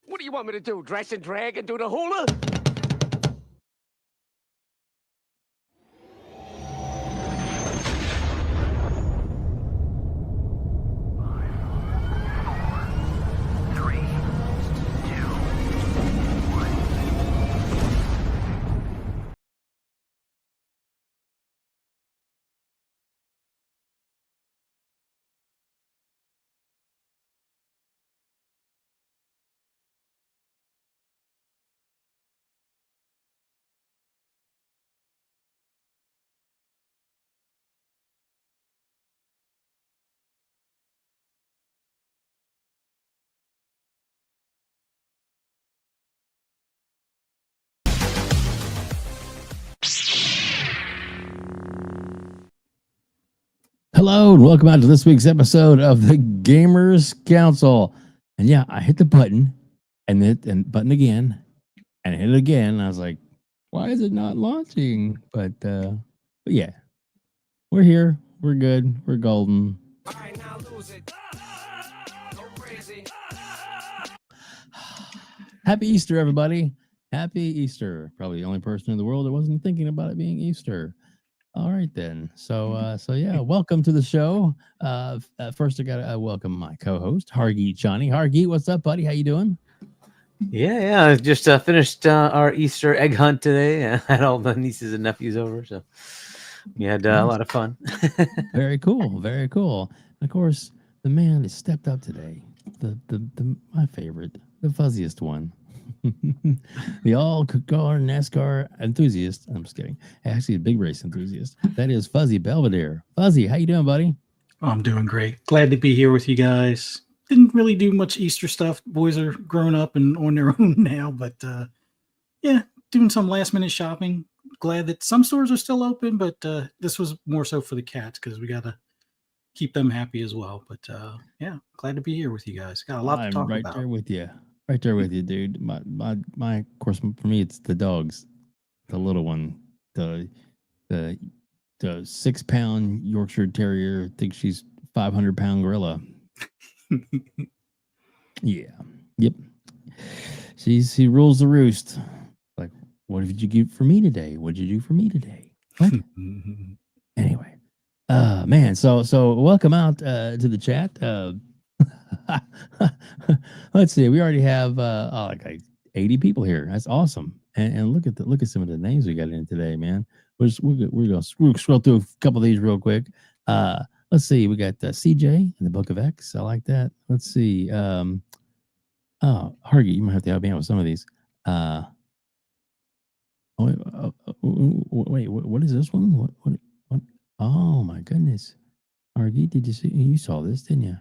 What do you want me to do? Dress and drag and do the hula? Hello and welcome out to this week's episode of the Gamers Council. And yeah, I hit the button and button again and hit it again. I was like, why is it not launching? But yeah, we're here. We're good. We're golden. Happy Easter, everybody. Happy Easter. Probably the only person in the world that wasn't thinking about it being Easter. All right then. So yeah, welcome to the show. First I gotta welcome my co-host Hargeet Chani. Hargeet, what's up, buddy? How you doing? Yeah. I just finished our Easter egg hunt today. I had all the nieces and nephews over, so we had a lot of fun. Very cool. Very cool. And of course, the man has stepped up today. The my favorite, the fuzziest one. The all-car NASCAR enthusiast. I'm just kidding. Actually, a big race enthusiast. That is Fuzzy Belvedere. Fuzzy, how you doing, buddy? Oh, I'm doing great. Glad to be here with you guys. Didn't really do much Easter stuff. Boys are grown up and on their own now, but yeah, doing some last-minute shopping. Glad that some stores are still open, but this was more so for the cats because we got to keep them happy as well. But yeah, glad to be here with you guys. Got a lot to talk about. There with you. Right there with you, dude. My of course, for me, it's the dogs. The little one, the 6-pound Yorkshire Terrier. I think she's 500-pound gorilla. Yeah. Yep. She rules the roost. Like, what did you give for me today? What did you do for me today? What? Anyway, man. So welcome out to the chat. Let's see. We already have like 80 people here. That's awesome. And look at some of the names we got in today, man. We're gonna scroll through a couple of these real quick. Let's see. We got CJ in the Book of X. I like that. Let's see. Hargeet, you might have to help me out with some of these. Wait, what is this one? What? Oh my goodness, Hargeet, did you see? You saw this, didn't you?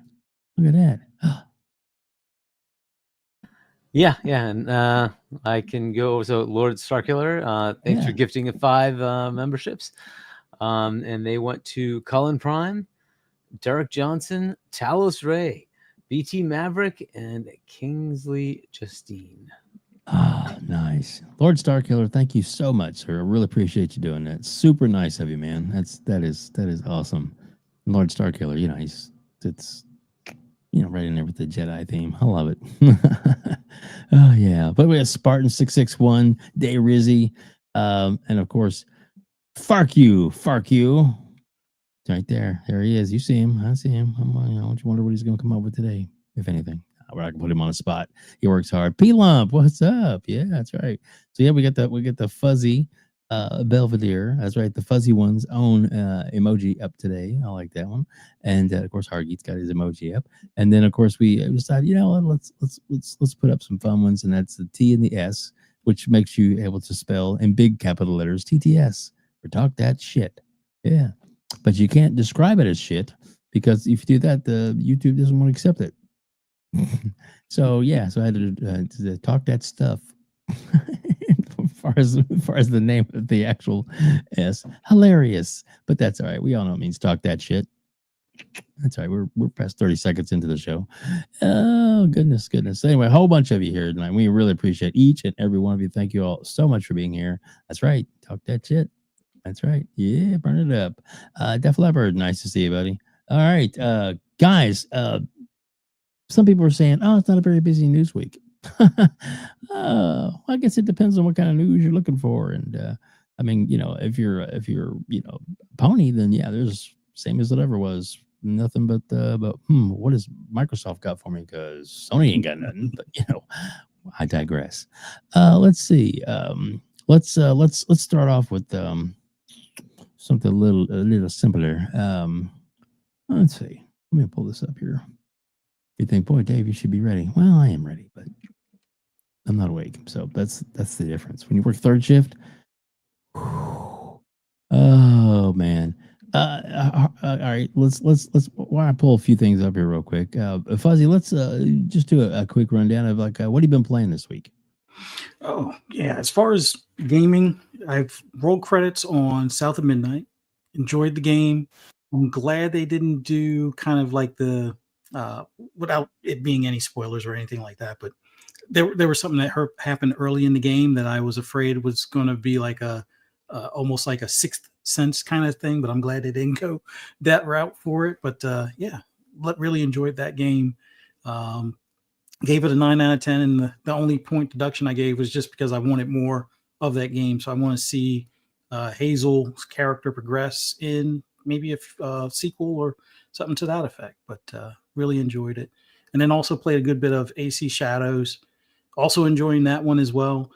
Look at that. Yeah, and I can go. So, Lord Starkiller, thanks for gifting 5 memberships. And they went to Cullen Prime, Derek Johnson, Talos Ray, BT Maverick, and Kingsley Justine. Ah, nice. Lord Starkiller, thank you so much, sir. I really appreciate you doing that. Super nice of you, man. That is awesome. Lord Starkiller, it's right in there with the Jedi theme. I love it. Oh yeah. But we have Spartan 661, Day Rizzy, and of course, Fark you. Right there. There he is. You see him. I see him. I wonder what he's gonna come up with today, if anything. I can put him on the spot. He works hard. P-Lump, what's up? Yeah, that's right. So yeah, we get the fuzzy Belvedere. That's right. The fuzzy one's own emoji up today. I like that one. And of course, Hargeet's got his emoji up. And then of course we decided, let's put up some fun ones. And that's the T and the S, which makes you able to spell in big capital letters TTS or talk that shit. Yeah, but you can't describe it as shit because if you do that, the YouTube doesn't want to accept it. So yeah, so I had to talk that stuff. As far as the name of the actual S, hilarious, but that's all right. We all know it means talk that shit. That's all right. We're past 30 seconds into the show. Oh goodness. Anyway, a whole bunch of you here tonight. We really appreciate each and every one of you. Thank you all so much for being here. That's right. Talk that shit. That's right. Yeah, burn it up. Def Leppard, nice to see you, buddy. All right, guys. Some people are saying, "Oh, it's not a very busy news week." I guess it depends on what kind of news you're looking for. And I mean, if you're pony, then yeah, there's same as it ever was. Nothing but what has Microsoft got for me? Because Sony ain't got nothing. But I digress. Let's see. Let's start off with something a little simpler. Let's see. Let me pull this up here. You think, boy, Dave, you should be ready. Well, I am ready, but I'm not awake. So that's the difference. When you work third shift, oh man. All right, let's why I pull a few things up here real quick. Fuzzy, let's just do a quick rundown of like what have you been playing this week? Oh yeah, as far as gaming, I've rolled credits on South of Midnight. Enjoyed the game. I'm glad they didn't do kind of like the without it being any spoilers or anything like that, but there was something that happened early in the game that I was afraid was going to be like a almost like a Sixth Sense kind of thing, but I'm glad they didn't go that route for it. But yeah, really enjoyed that game. Gave it a 9 out of 10, and the only point deduction I gave was just because I wanted more of that game. So I want to see Hazel's character progress in maybe a sequel or something to that effect. But really enjoyed it, and then also played a good bit of AC Shadows. Also enjoying that one as well.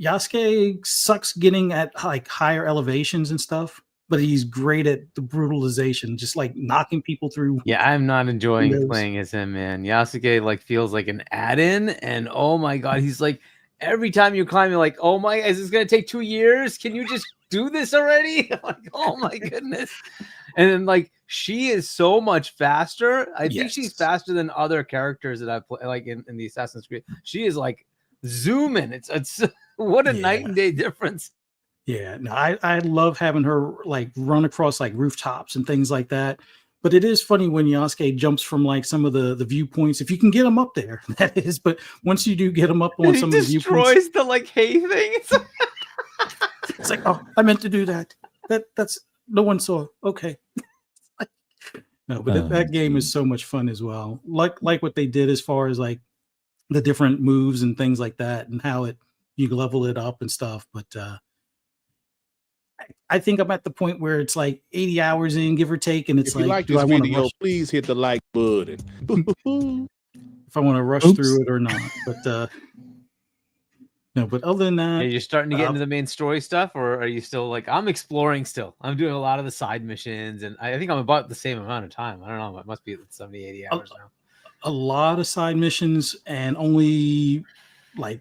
Yasuke sucks getting at like higher elevations and stuff, but he's great at the brutalization, just like knocking people through. Yeah, I'm not enjoying playing as him, man. Yasuke like feels like an add-in, and oh my god, he's like every time you climb, you're like, oh my, is this gonna take 2 years? Can you just do this already? Like, oh my goodness. And then like she is so much faster. I think she's faster than other characters that I've played, like in the Assassin's Creed. She is like zooming. It's what a night and day difference. Yeah, no, I love having her like run across like rooftops and things like that. But it is funny when Yasuke jumps from like some of the viewpoints, if you can get him up there, that is. But once you do get him up on some of the viewpoints, destroys the like hay thing. It's like, oh, I meant to do that. That's no one saw. Okay. No, but that game is so much fun as well. Like what they did as far as like the different moves and things like that, and how you level it up and stuff. But I think I'm at the point where it's like 80 hours in, give or take, and it's if you like do this I want to video, rush? please hit the like button. If I want to rush through it or not. But no, but other than that, you're starting to get into the main story stuff, or are you still like, I'm exploring still? I'm doing a lot of the side missions, and I think I'm about the same amount of time. I don't know. It must be 70, 80 hours now. A lot of side missions, and only like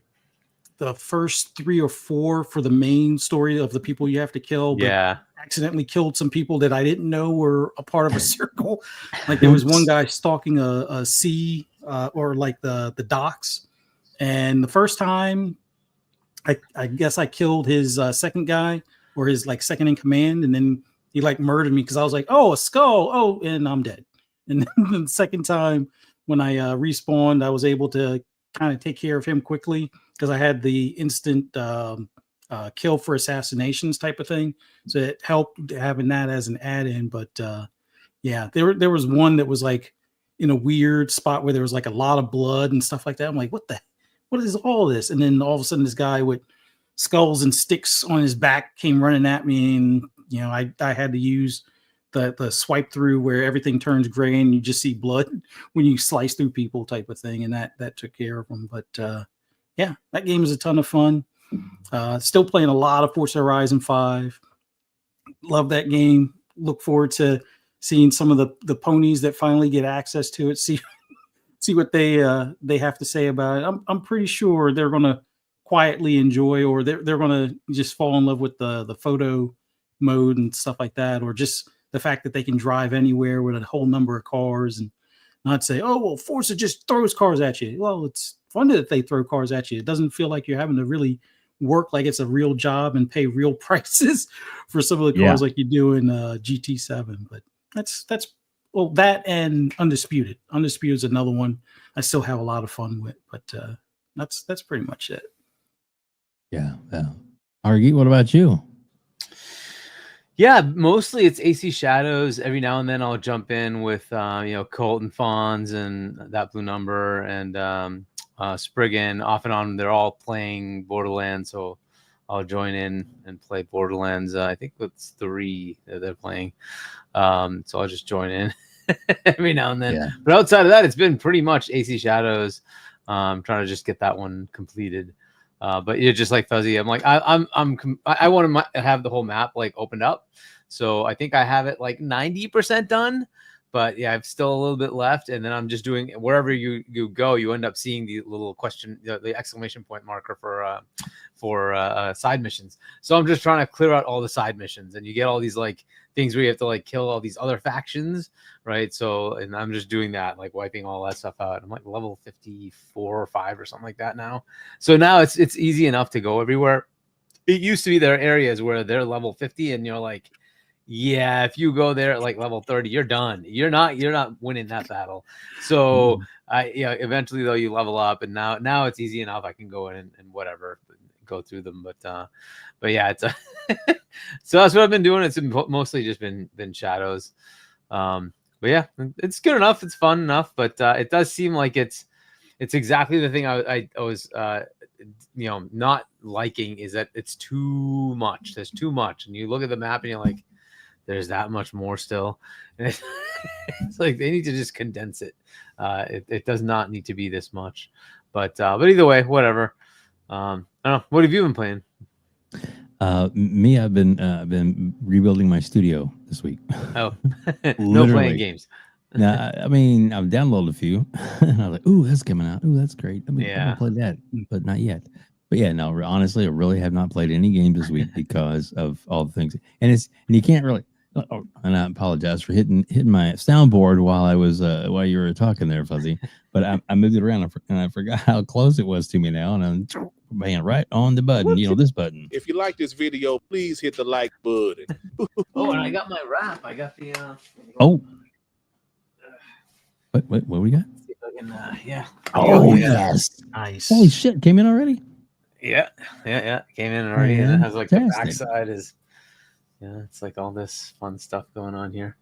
the first 3 or 4 for the main story of the people you have to kill. But accidentally killed some people that I didn't know were a part of a circle. Like there was one guy stalking a sea or like the docks. And the first time, I guess I killed his second guy or his like second in command. And then he like murdered me because I was like, oh, a skull. Oh, and I'm dead. And then the second time when I respawned, I was able to kind of take care of him quickly because I had the instant kill for assassinations type of thing. So it helped having that as an add-in. But yeah, there was one that was like in a weird spot where there was like a lot of blood and stuff like that. I'm like, what is all this? And then all of a sudden this guy with skulls and sticks on his back came running at me. And, I had to use the swipe through where everything turns gray and you just see blood when you slice through people type of thing. And that took care of them. But yeah, that game is a ton of fun. Still playing a lot of Forza Horizon 5. Love that game. Look forward to seeing some of the ponies that finally get access to it. See what they have to say about it. I'm pretty sure they're going to quietly enjoy, or they're going to just fall in love with the photo mode and stuff like that, or just the fact that they can drive anywhere with a whole number of cars and not say, oh, well, Forza just throws cars at you. Well, it's fun that they throw cars at you. It doesn't feel like you're having to really work like it's a real job and pay real prices for some of the cars like you do in GT7. But that's well, that and Undisputed. Undisputed is another one I still have a lot of fun with. But that's pretty much it. Yeah. Hargeet, what about you? Yeah, mostly it's AC Shadows. Every now and then I'll jump in with Colt and Fawns and That Blue Number and Spriggan off and on. They're all playing Borderlands, so I'll join in and play Borderlands. I think it's 3 that they're playing. So I'll just join in every now and then. Yeah. But outside of that, it's been pretty much AC Shadows. Trying to just get that one completed. But you're just like Fuzzy. I'm like, I want to have the whole map like opened up. So I think I have it like 90% done. But yeah, I've still a little bit left, and then I'm just doing wherever you go, you end up seeing the little question, the exclamation point marker for side missions. So I'm just trying to clear out all the side missions, and you get all these like things where you have to like kill all these other factions, right? So, and I'm just doing that, like wiping all that stuff out. I'm like level 54 or 5 or something like that now. So now it's easy enough to go everywhere. It used to be there are areas where they're level 50, and you're like, yeah, if you go there at like level 30, you're done. You're not winning that battle. So eventually though you level up, and now it's easy enough. I can go in and whatever, go through them. But yeah, it's so that's what I've been doing. It's mostly just been shadows. But yeah, it's good enough. It's fun enough. But it does seem like it's exactly the thing I was not liking, is that it's too much. There's too much, and you look at the map and you're like, there's that much more still. And it's like they need to just condense it. It does not need to be this much. But either way, whatever. I don't know. What have you been playing? Me, I've been rebuilding my studio this week. Oh, no playing games. Now, I mean, I've downloaded a few, and I was like, "Ooh, that's coming out. Ooh, that's great. I'm gonna play that," but not yet. But yeah, no, honestly, I really have not played any games this week because of all the things, and you can't really. Oh, and I apologize for hitting my soundboard while you were talking there, Fuzzy. But I moved it around and I forgot how close it was to me now, and I'm banging right on the button. This button. If you like this video, please hit the like button. Oh, and I got my wrap. I got the. Oh. What we got? Yeah. Oh yes. Nice. Holy shit! Came in already. Yeah. Came in already, and it has like the backside is. Yeah, it's like all this fun stuff going on here.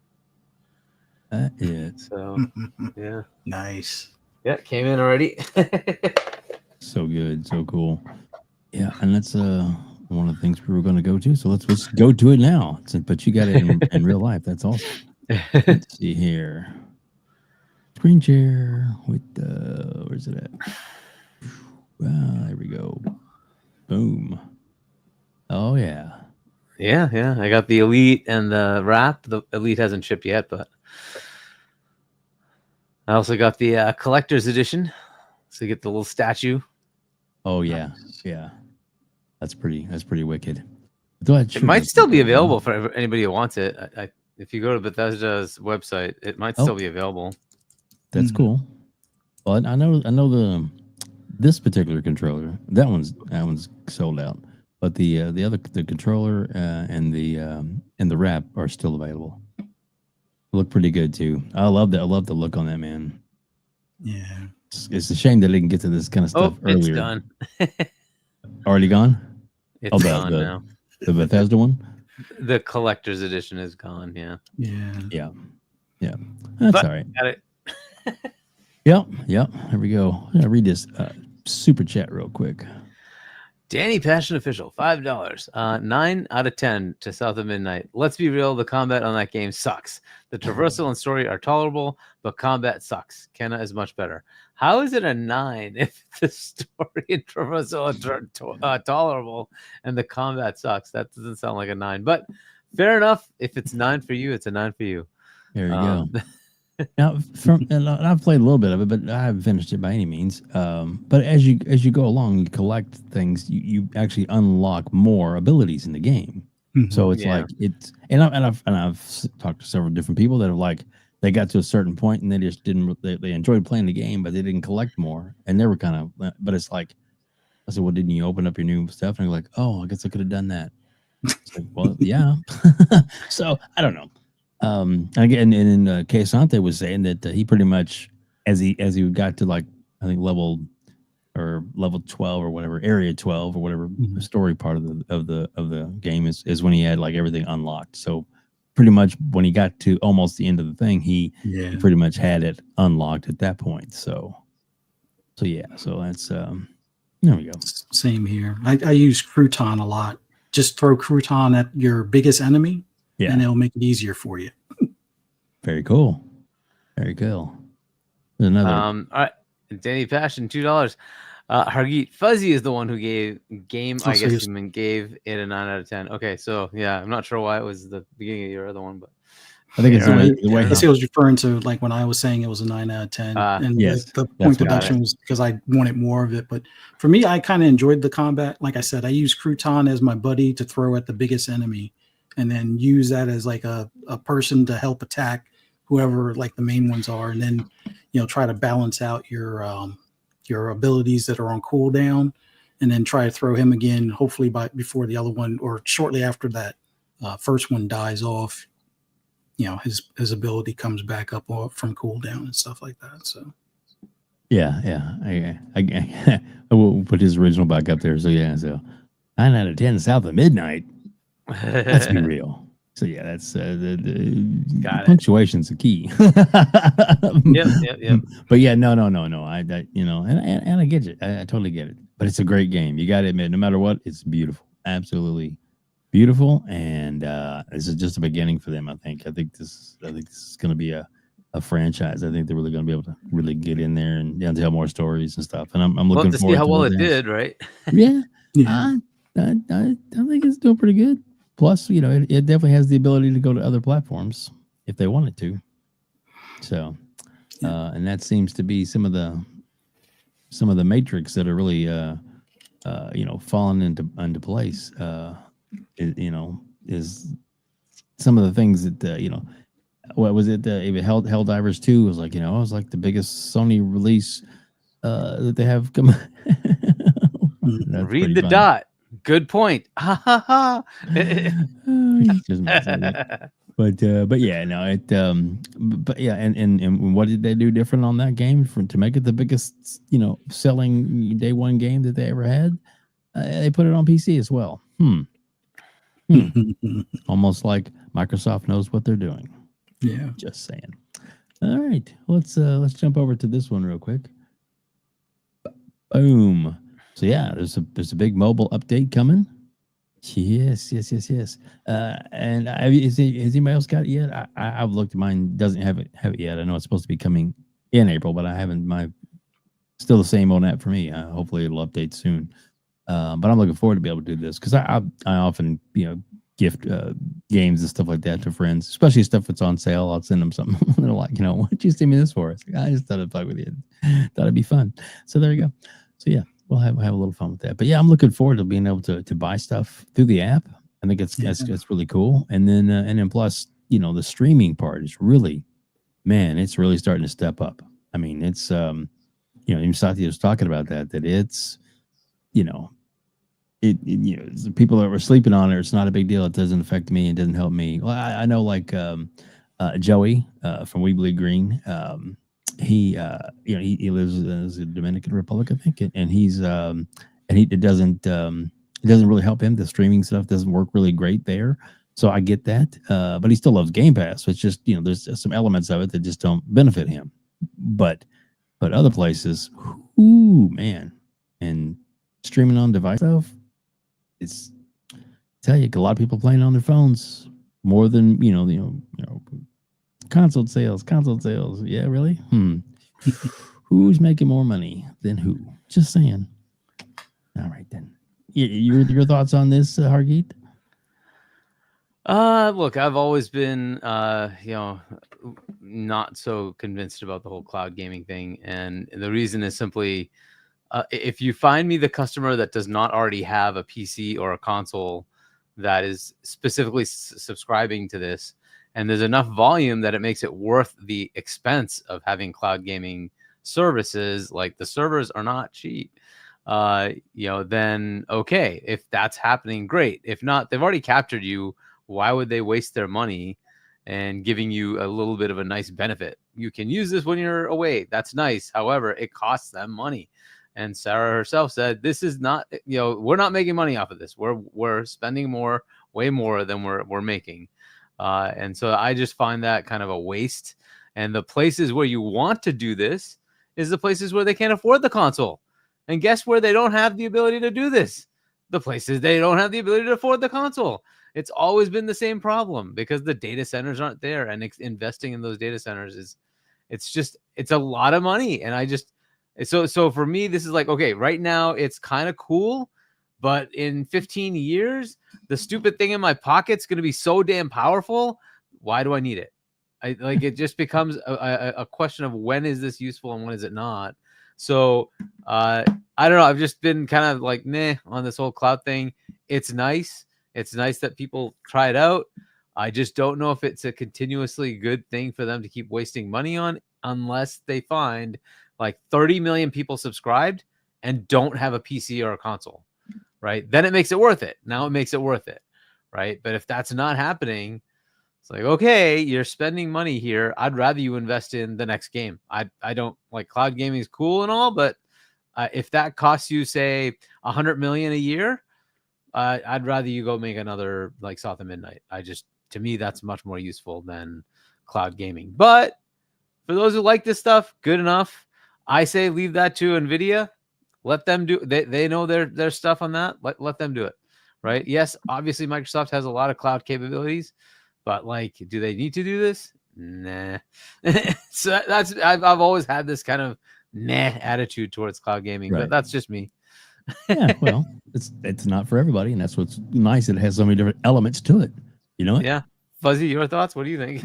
That is. So, yeah. Nice. Yeah, came in already. So good, so cool. Yeah, and that's one of the things we were going to go to. So let's go to it now. But you got it in real life. That's awesome. Let's see here. Screen share with where's it at? There we go. Boom. Oh yeah. Yeah. I got the Elite and the wrap. The Elite hasn't shipped yet, but I also got the collector's edition. So you get the little statue. Oh yeah. That's pretty wicked. It might still be available for anybody who wants it. If you go to Bethesda's website, it might still be available. That's cool. Well, I know this particular controller. That one's sold out. But the controller and the wrap are still available. Look pretty good too. I love that. I love the look on that, man. Yeah. It's a shame that they didn't get to this kind of stuff earlier. It's done. Already gone? It's gone now. The Bethesda one? The collector's edition is gone. Yeah. That's all right. Got it. Yep. Here we go. I'm gonna read this super chat real quick. Danny Passion Official, $5. 9 out of 10 to South of Midnight. Let's be real, the combat on that game sucks. The traversal and story are tolerable, but combat sucks. Kenna is much better. How is it a 9 if the story and traversal are tolerable and the combat sucks? That doesn't sound like a 9. But fair enough. If it's 9 for you, it's a 9 for you. There you go. Now, I've played a little bit of it, but I haven't finished it by any means. But as you go along, you collect things. You actually unlock more abilities in the game. Mm-hmm. So it's like it's and I've talked to several different people that have like they got to a certain point and they just didn't. They enjoyed playing the game, but they didn't collect more, and they were kind of. But it's like I said, well, didn't you open up your new stuff? And they're like, oh, I guess I could have done that. It's like, well, yeah. So I don't know. Again, and in Sante was saying that he pretty much, as he got to like I think level 12 or whatever, area 12 or whatever story part of the game is when he had like everything unlocked. So pretty much when he got to almost the end of the thing, he pretty much had it unlocked at that point. So So yeah, so that's there we go. Same here. I use crouton a lot. Just throw crouton at your biggest enemy, Yeah, and it'll make it easier for you. very cool. Very cool. There's another. All right, Danny Passion, $2. Hargeet Fuzzy is the one who gave game. I so guess he's- he meant gave it a 9 out of 10. Okay, so yeah, I'm not sure why it was the beginning of your other one, but I think it's Yeah, the way I guess he, he was referring to like when I was saying it was a 9 out of 10, and yes, the that's point what I- deduction was because I wanted more of it. But for me, I kind of enjoyed the combat. Like I said, I use crouton as my buddy to throw at the biggest enemy, and then use that as like a person to help attack whoever like the main ones are, and then try to balance out your abilities that are on cooldown, and then try to throw him again, hopefully before the other one or shortly after that first one dies off. His ability comes back up from cooldown and stuff like that. So yeah. I will put his original back up there. So yeah, so 9 out of 10 south of midnight. Let's be real. So yeah, that's Got it. punctuation's the key. Yep. But yeah, no. And I get it. I totally get it. But it's a great game. You got to admit, no matter what, it's beautiful. Absolutely beautiful. And this is just a beginning for them. I think this is going to be a franchise. I think they're really going to be able to really get in there and tell more stories and stuff. And I'm We'll looking have to forward see how to well those it things. did, right? Yeah. yeah, I think it's doing pretty good. Plus, it definitely has the ability to go to other platforms if they wanted to. So, and that seems to be some of the matrix that are really, falling into place. Is some of the things that what was it? Even Helldivers 2 was like, it was like the biggest Sony release that they have come. That's Read pretty the fun. dot. Good point. Ha ha ha. He's just messing with it. But yeah, no, but yeah, and what did they do different on that game to make it the biggest, selling day one game that they ever had? They put it on PC as well. Almost like Microsoft knows what they're doing. yeah. Just saying. All right, let's jump over to this one real quick. Boom. So yeah, there's a big mobile update coming. Yes. And has anybody else got it yet? I've looked. Mine doesn't have it yet. I know it's supposed to be coming in April, but I haven't. Still the same on that for me. Hopefully it'll update soon. But I'm looking forward to be able to do this because I often gift games and stuff like that to friends, especially stuff that's on sale. I'll send them something. They're like, what'd you send me this for? I just thought I'd play with you. Thought it'd be fun. So there you go. So yeah, we'll have a little fun with that. But yeah, I'm looking forward to being able to buy stuff through the app. I think it's really cool. And then plus, the streaming part is really, man, it's really starting to step up. I mean, it's even Satya was talking about that it's, the people that were sleeping on it, it's not a big deal. It doesn't affect me. It doesn't help me. Well, I know like Joey from We Bleed Green. He lives in the Dominican Republic, I think, and he's it doesn't really help him. The streaming stuff doesn't work really great there, so I get that. But he still loves Game Pass. So it's just there's just some elements of it that just don't benefit him. But other places, ooh man, and streaming on device stuff, it's tell you a lot of people playing on their phones more than console sales. Yeah, really? Who's making more money than who? Just saying. All right then. Your thoughts on this, Hargeet? Look, I've always been not so convinced about the whole cloud gaming thing, and the reason is simply if you find me the customer that does not already have a PC or a console that is specifically subscribing to this, and there's enough volume that it makes it worth the expense of having cloud gaming services, like the servers are not cheap, then okay, if that's happening, great. If not, they've already captured you. Why would they waste their money and giving you a little bit of a nice benefit? You can use this when you're away. That's nice. However, it costs them money. And Sarah herself said, this is not, we're not making money off of this. We're spending way more than we're making. And so I just find that kind of a waste. And the places where you want to do this is the places where they can't afford the console. And guess where they don't have the ability to do this? The places they don't have the ability to afford the console. It's always been the same problem because the data centers aren't there, and investing in those data centers it's a lot of money. And so for me, this is like, okay, right now it's kind of cool, but in 15 years, the stupid thing in my pocket's going to be so damn powerful. Why do I need it? It just becomes a question of when is this useful and when is it not? So I don't know. I've just been kind of like meh on this whole cloud thing. It's nice. It's nice that people try it out. I just don't know if it's a continuously good thing for them to keep wasting money on, unless they find like 30 million people subscribed and don't have a PC or a console, right? Then it makes it worth it. Now it makes it worth it, right? But if that's not happening, it's like, okay, you're spending money here. I'd rather you invest in the next game. I don't like cloud gaming is cool and all, but if that costs you, say, 100 million a year, I'd rather you go make another like South of Midnight. To me, that's much more useful than cloud gaming. But for those who like this stuff, good enough. I say leave that to NVIDIA. Let them do. They know their stuff on that. Let them do it, right? Yes, obviously Microsoft has a lot of cloud capabilities, but like, do they need to do this? Nah. So I've always had this kind of nah attitude towards cloud gaming, but that's just me. Yeah, well, it's not for everybody, and that's what's nice. It has so many different elements to it. You know? Yeah. Fuzzy, your thoughts? What do you think?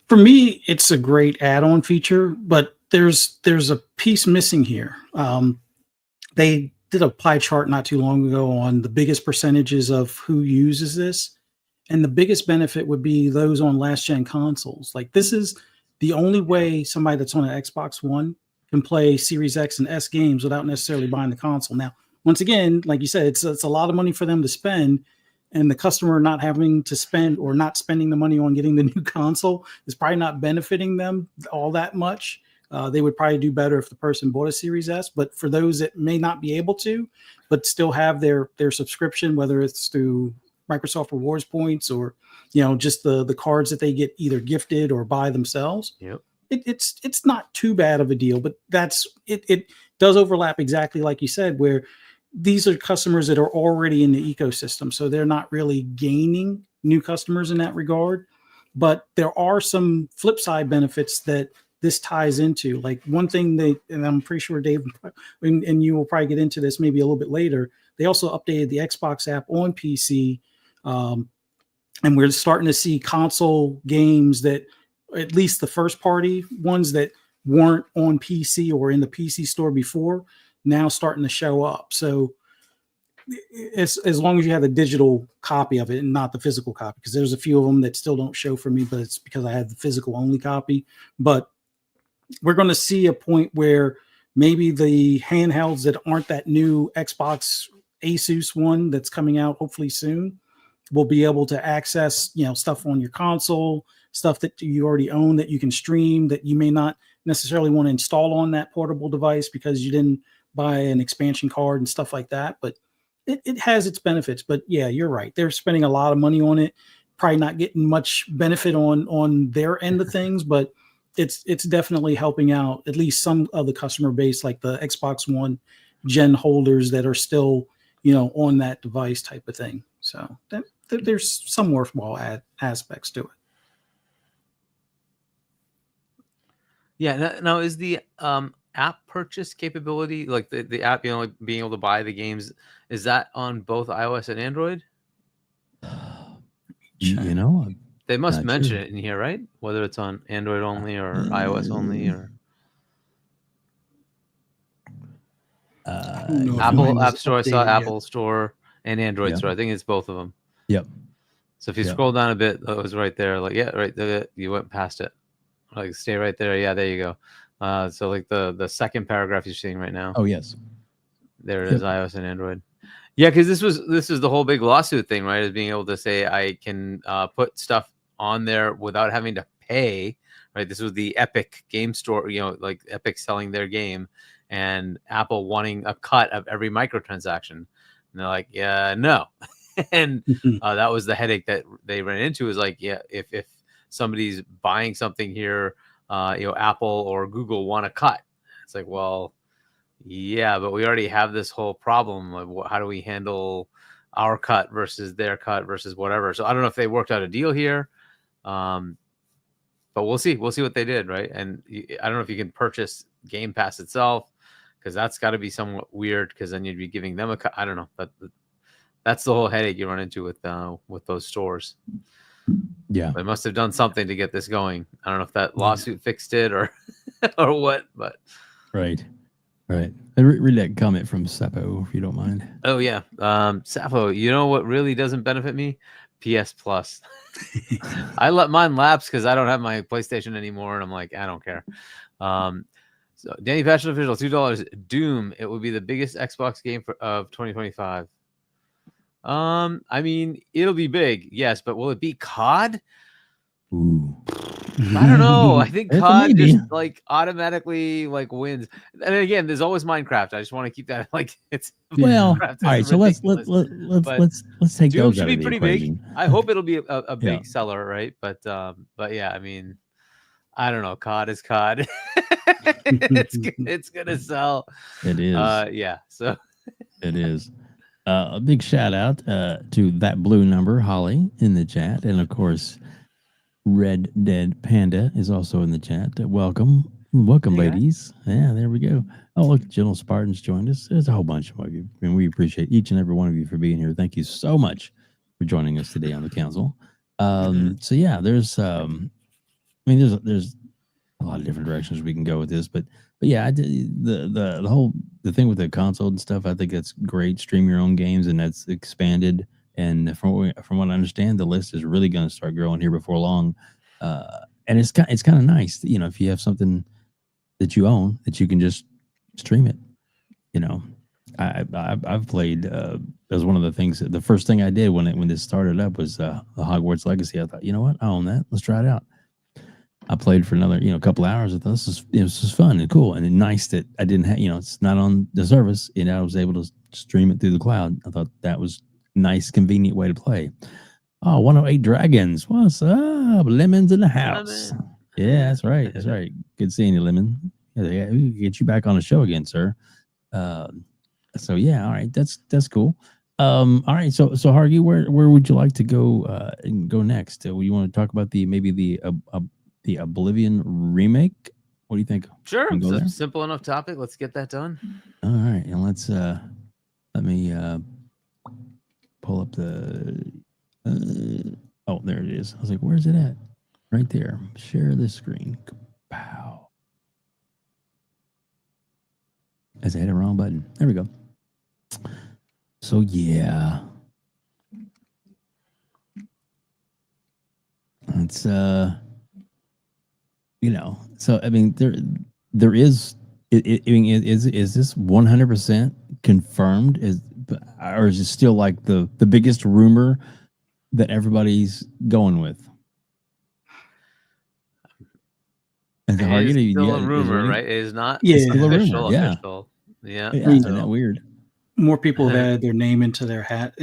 For me, it's a great add-on feature, but there's a piece missing here. They did a pie chart not too long ago on the biggest percentages of who uses this, and the biggest benefit would be those on last-gen consoles. Like, this is the only way somebody that's on an Xbox One can play Series X and S games without necessarily buying the console. Now, once again, like you said, it's a lot of money for them to spend, and the customer not having to spend or not spending the money on getting the new console is probably not benefiting them all that much. They would probably do better if the person bought a Series S, but for those that may not be able to, but still have their subscription, whether it's through Microsoft Rewards points or, just the cards that they get either gifted or buy themselves. Yep. It's not too bad of a deal, but it does overlap exactly like you said, where these are customers that are already in the ecosystem. So they're not really gaining new customers in that regard, but there are some flip side benefits that this ties into. Like one thing and I'm pretty sure Dave and you will probably get into this maybe a little bit later. They also updated the Xbox app on PC. And we're starting to see console games that, at least the first party ones that weren't on PC or in the PC store before, now starting to show up. So as long as you have a digital copy of it and not the physical copy, because there's a few of them that still don't show for me, but it's because I have the physical only copy. But we're going to see a point where maybe the handhelds that aren't that new Xbox Asus one that's coming out hopefully soon will be able to access, stuff on your console, stuff that you already own that you can stream, that you may not necessarily want to install on that portable device because you didn't buy an expansion card and stuff like that. But it has its benefits. But yeah, you're right. They're spending a lot of money on it, probably not getting much benefit on their end of things, but it's definitely helping out at least some of the customer base, like the Xbox One gen holders that are still, on that device type of thing. So there's some worthwhile aspects to it. Yeah. Now is the app purchase capability, like the app, being able to buy the games, is that on both iOS and Android? They must mention it in here, right? Whether it's on Android only or iOS only, or Apple App Store. I saw Apple Store and Android Store. I think it's both of them. Yep. So if you scroll down a bit, it was right there. Like, yeah, right there. You went past it. Like, stay right there. Yeah, there you go. So like the second paragraph you're seeing right now. Oh yes. There it is, iOS and Android. Yeah, because this is the whole big lawsuit thing, right? Is being able to say I can put stuff on there without having to pay, right? This was the Epic game store, like Epic selling their game and Apple wanting a cut of every microtransaction. And they're like, yeah, no. And that was the headache that they ran into, is like, yeah, if somebody's buying something here Apple or Google want to cut. It's like, well, yeah, but we already have this whole problem of how do we handle our cut versus their cut versus whatever. So I don't know if they worked out a deal here. But we'll see. We'll see what they did, right? And I don't know if you can purchase Game Pass itself, because that's got to be somewhat weird, because then you'd be giving them a cut. I don't know. But that's the whole headache you run into with those stores. Yeah. They must have done something to get this going. I don't know if that lawsuit fixed it or or what, but Right. Read that comment from Seppo, if you don't mind. oh yeah. Sappho, you know what really doesn't benefit me? PS Plus. I let mine lapse because I don't have my PlayStation anymore, and I'm like, I don't care. So Danny Passion Official, $2. Doom. It would be the biggest Xbox game of 2025. I mean, it'll be big, yes, but will it be COD? Ooh. I don't know. I think It's a COD maybe. just like automatically like wins. And again, there's always Minecraft. I just want to keep that like it's Well, Minecraft all right. is So let's ridiculous. But take Doom those should out be of the pretty equation. big. I hope it'll be a big Yeah. seller, right? But yeah, I mean, I don't know. COD is COD. it's gonna sell. It is. Yeah. So It is. A big shout out to that blue number, Holly, in the chat, and of course, Red Dead Panda is also in the chat. Welcome, Hey, ladies. Yeah, there we go. Oh, look, General Spartans joined us. There's a whole bunch of you, and we appreciate each and every one of you for being here. Thank you so much for joining us today on the council. So yeah, there's there's a lot of different directions we can go with this, but yeah, I did the thing with the console and stuff. I think that's great. Stream your own games, and that's expanded. And from what I understand, the list is really going to start growing here before long. And it's kind of nice, if you have something that you own that you can just stream it. I've played. That was one of the things. The first thing I did when this started up was the Hogwarts Legacy. I thought, you know what, I own that. Let's try it out. I played for another, couple hours. I thought this was fun and cool and nice that I didn't have, it's not on the service. I was able to stream it through the cloud. I thought that was a nice, convenient way to play. Oh, 108 Dragons. What's up? Lemons in the house. Lemon. Yeah, that's right. That's right. Good seeing you, Lemon. Yeah, we can get you back on the show again, sir. So yeah, all right. That's cool. All right. So Hargy, where would you like to go next? You want to talk about the Oblivion remake? What do you think? Sure. Can we go It's a there? simple enough topic. Let's get that done. All right, and let me pull up the. Oh, there it is. I was like, "Where's it at?" Right there. Share the screen. Pow. As I hit a wrong button. There we go. So yeah, it's So I mean, there is. I mean, is this 100% confirmed? Or is it still like the biggest rumor that everybody's going with? And It Hargett, is still a rumor, right? It is not still a official. rumor, yeah. Official. Yeah. Yeah, isn't that weird? More people have added their name into their hat,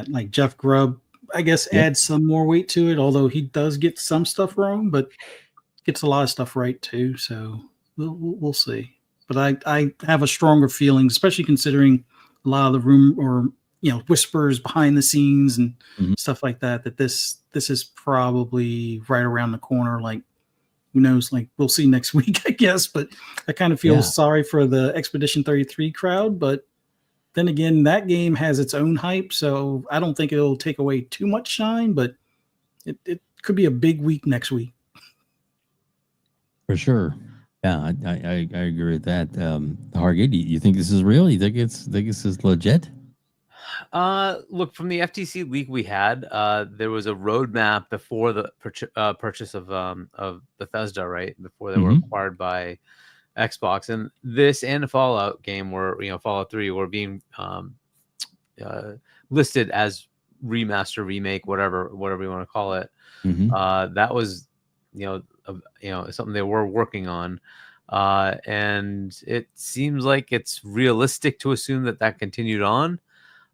like Jeff Grubb, I guess, adds some more weight to it, although he does get some stuff wrong, but gets a lot of stuff right too. So we'll see. But I have a stronger feeling, especially considering a lot of the room or whispers behind the scenes and stuff like that, that this is probably right around the corner. Like, who knows? Like, we'll see next week, I guess. But I kind of feel sorry for the Expedition 33 crowd. But then again, that game has its own hype, so I don't think it'll take away too much shine. But it could be a big week next week. For sure. Yeah, I agree with that. Hargett, you think this is real? You think this is legit? Look, from the FTC leak we had, there was a roadmap before the purchase of Bethesda, right? Before they were acquired by Xbox, and this and the Fallout game were, Fallout 3 were being listed as remaster, remake, whatever you want to call it. That was, something they were working on. And it seems like it's realistic to assume that continued on.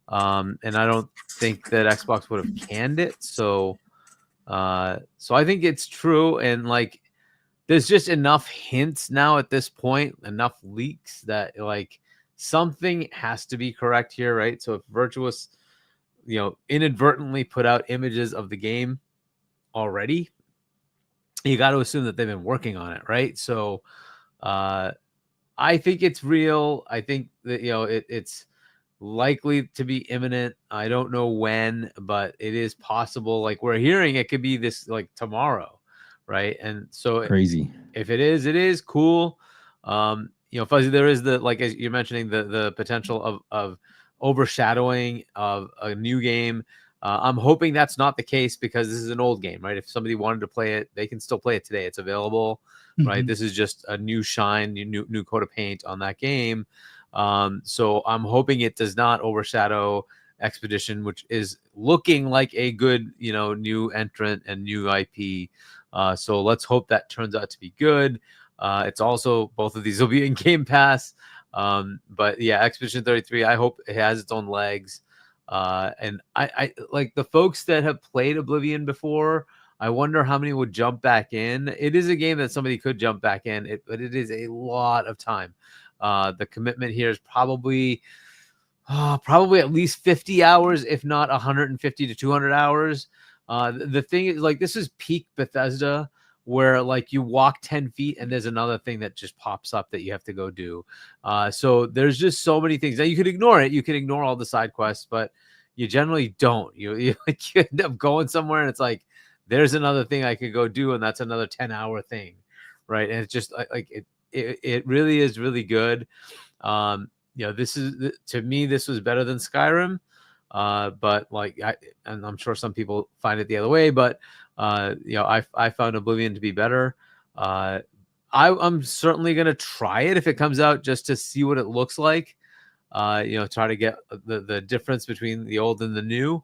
And I don't think that Xbox would have canned it. So I think it's true. And like, there's just enough hints now at this point, enough leaks that like something has to be correct here, right? So if Virtuous, inadvertently put out images of the game already, you got to assume that they've been working on it, right? So I think it's real. I think that it's likely to be imminent. I don't know when, but it is possible. Like we're hearing, it could be this like tomorrow, right? And so Crazy. if it is cool. Fuzzy, there is the, like as you're mentioning, the potential of overshadowing of a new game. I'm hoping that's not the case because this is an old game, right? If somebody wanted to play it, they can still play it today. It's available, right? This is just a new shine, new coat of paint on that game. So I'm hoping it does not overshadow Expedition, which is looking like a good, new entrant and new IP. So let's hope that turns out to be good. It's also, both of these will be in Game Pass. But yeah, Expedition 33, I hope it has its own legs. And I like the folks that have played Oblivion before. I wonder how many would jump back in. It is a game that somebody could jump back in, but it is a lot of time. The commitment here is probably at least 50 hours, if not 150 to 200 hours. The thing is, like, this is peak Bethesda, where like you walk 10 feet and there's another thing that just pops up that you have to go do. So there's just so many things. Now you could ignore it. You can ignore all the side quests, but you generally don't. You end up going somewhere and it's like, there's another thing I could go do, and that's another 10-hour thing, right? And it's just like it really is really good. This is, to me, this was better than Skyrim. But like, and I'm sure some people find it the other way, but I found Oblivion to be better. I'm certainly gonna try it if it comes out, just to see what it looks like. Try to get the difference between the old and the new.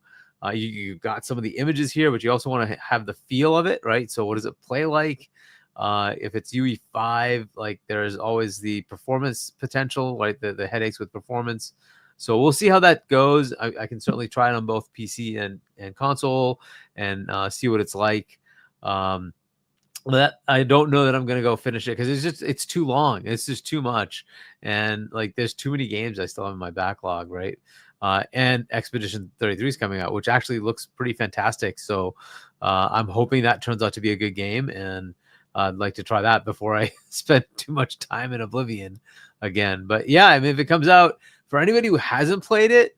You got some of the images here, but you also want to have the feel of it, right? So what does it play like? If it's UE5, like there's always the performance potential, right? The headaches with performance. So we'll see how that goes. I can certainly try it on both PC and console and see what it's like. That I don't know that I'm gonna go finish it because it's too long. It's just too much, and like there's too many games I still have in my backlog, right? And Expedition 33 is coming out, which actually looks pretty fantastic. So I'm hoping that turns out to be a good game, and I'd like to try that before I spend too much time in Oblivion again. But yeah, I mean, if it comes out, for anybody who hasn't played it,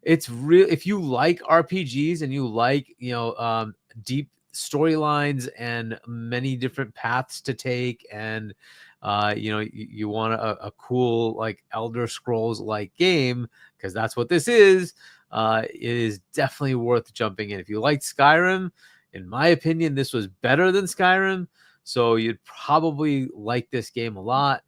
it's real. If you like RPGs and you like, deep storylines and many different paths to take, and you want a cool like Elder Scrolls like game, because that's what this is. It is definitely worth jumping in. If you liked Skyrim, in my opinion, this was better than Skyrim, so you'd probably like this game a lot.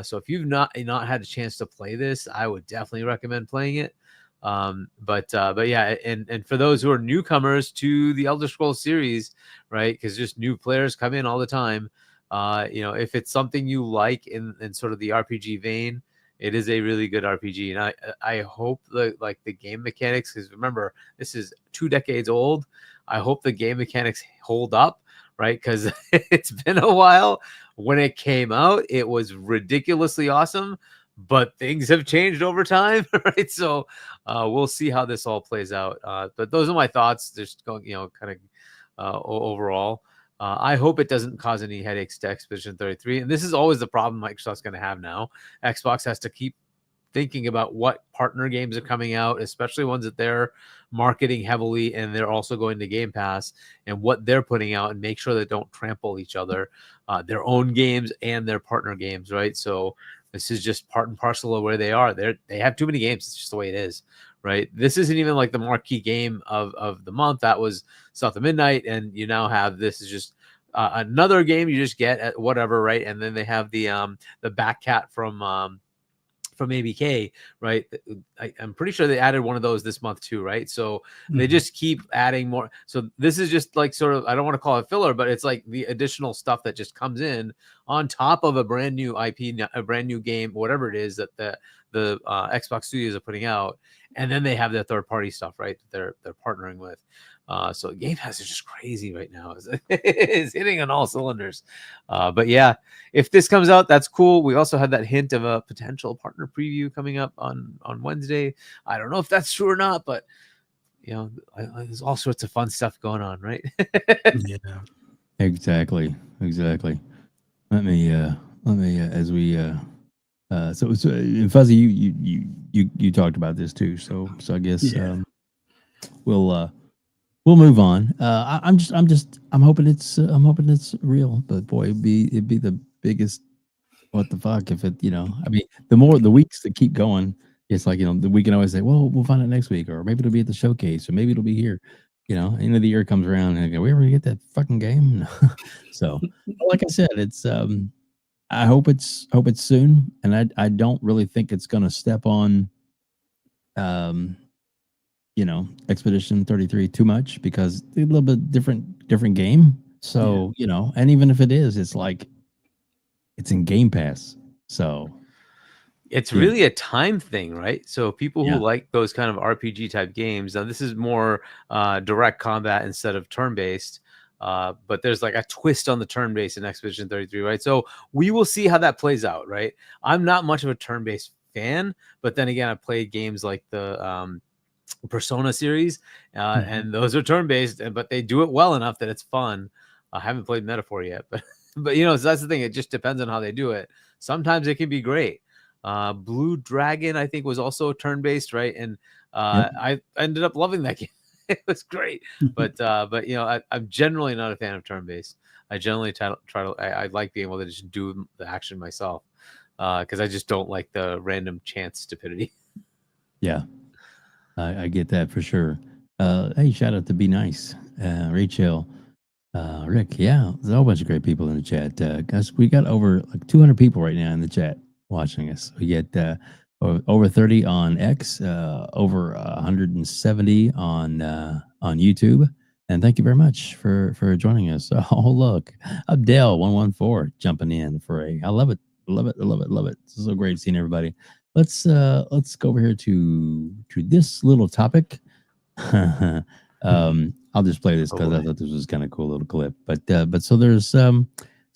So if you've not had a chance to play this, I would definitely recommend playing it. But yeah, and for those who are newcomers to the Elder Scrolls series, right? Because just new players come in all the time. If it's something you like in sort of the RPG vein, it is a really good RPG. And I hope the game mechanics, because remember, this is 2 decades old. I hope the game mechanics hold up, right? Because it's been a while. When it came out, it was ridiculously awesome, but things have changed over time, right? So we'll see how this all plays out. But those are my thoughts, just going, kind of overall. I hope it doesn't cause any headaches to Expedition 33. And this is always the problem Microsoft's going to have now. Xbox has to keep thinking about what partner games are coming out, especially ones that they're marketing heavily and they're also going to Game Pass, and what they're putting out, and make sure they don't trample each other, their own games and their partner games, right? So this is just part and parcel of where they are. They have too many games. It's just the way it is, right? This isn't even like the marquee game of the month. That was South of Midnight, and you now have, this is just another game you just get at whatever, right? And then they have the Backcat from ABK, right? I'm pretty sure they added one of those this month too, right? So they just keep adding more. So this is just like sort of, I don't want to call it filler, but it's like the additional stuff that just comes in on top of a brand new IP, a brand new game, whatever it is that the Xbox studios are putting out. And then they have their third party stuff, right? That they're partnering with. So Game Pass is just crazy right now. It's hitting on all cylinders. But yeah, if this comes out, that's cool. We also had that hint of a potential partner preview coming up on Wednesday. I don't know if that's true or not, but there's all sorts of fun stuff going on, right? Yeah. Exactly. Let me as we so Fuzzy, you talked about this too. So I guess we'll move on. I'm hoping it's real, but boy, it'd be the biggest what the fuck if it, I mean, the weeks that keep going, it's like, we can always say, well, we'll find out next week, or maybe it'll be at the showcase, or maybe it'll be here. End of the year comes around and I go, we ever gonna get that fucking game? So like I said, it's I hope it's soon, and I don't really think it's gonna step on Expedition 33 too much, because it's a little bit different game. So, and even if it is, it's like it's in Game Pass. So it's really a time thing, right? So people who like those kind of RPG type games, now this is more direct combat instead of turn-based, but there's like a twist on the turn-based in Expedition 33, right? So we will see how that plays out, right? I'm not much of a turn-based fan, but then again, I played games like the Persona series, and those are turn-based, but they do it well enough that it's fun. I haven't played Metaphor yet, but so that's the thing. It just depends on how they do it. Sometimes it can be great. Blue Dragon, I think, was also turn-based, right? And I ended up loving that game. It was great, but I'm generally not a fan of turn-based. I generally I like being able to just do the action myself, because I just don't like the random chance stupidity. Yeah, I get that for sure. Hey, shout out to Be Nice, Rachel, Rick. Yeah, there's a whole bunch of great people in the chat. Guys, we got over like 200 people right now in the chat watching us. We get over 30 on X, over 170 on YouTube. And thank you very much for joining us. Oh, look, Abdel 114 jumping in for I love it. It's so great seeing everybody. Let's go over here to this little topic. I'll just play this because I thought this was kind of cool little clip. But so there's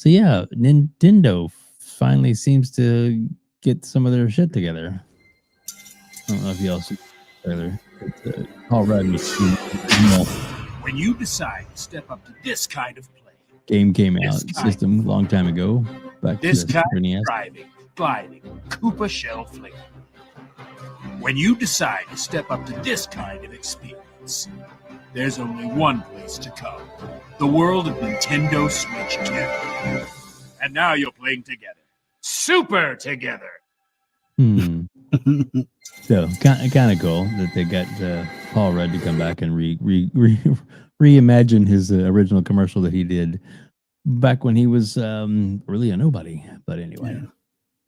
Nintendo finally seems to get some of their shit together. I don't know if y'all see the trailer. Paul Rudd was when you decide to step up to this kind of play. Game came out system a long time ago. Back this to kind of NES. driving, gliding, Koopa shell flick. When you decide to step up to this kind of experience, there's only one place to come. The world of Nintendo Switch 2. And now you're playing together. Super together. So kind of cool that they got Paul Rudd to come back and reimagine his original commercial that he did back when he was really a nobody. But anyway,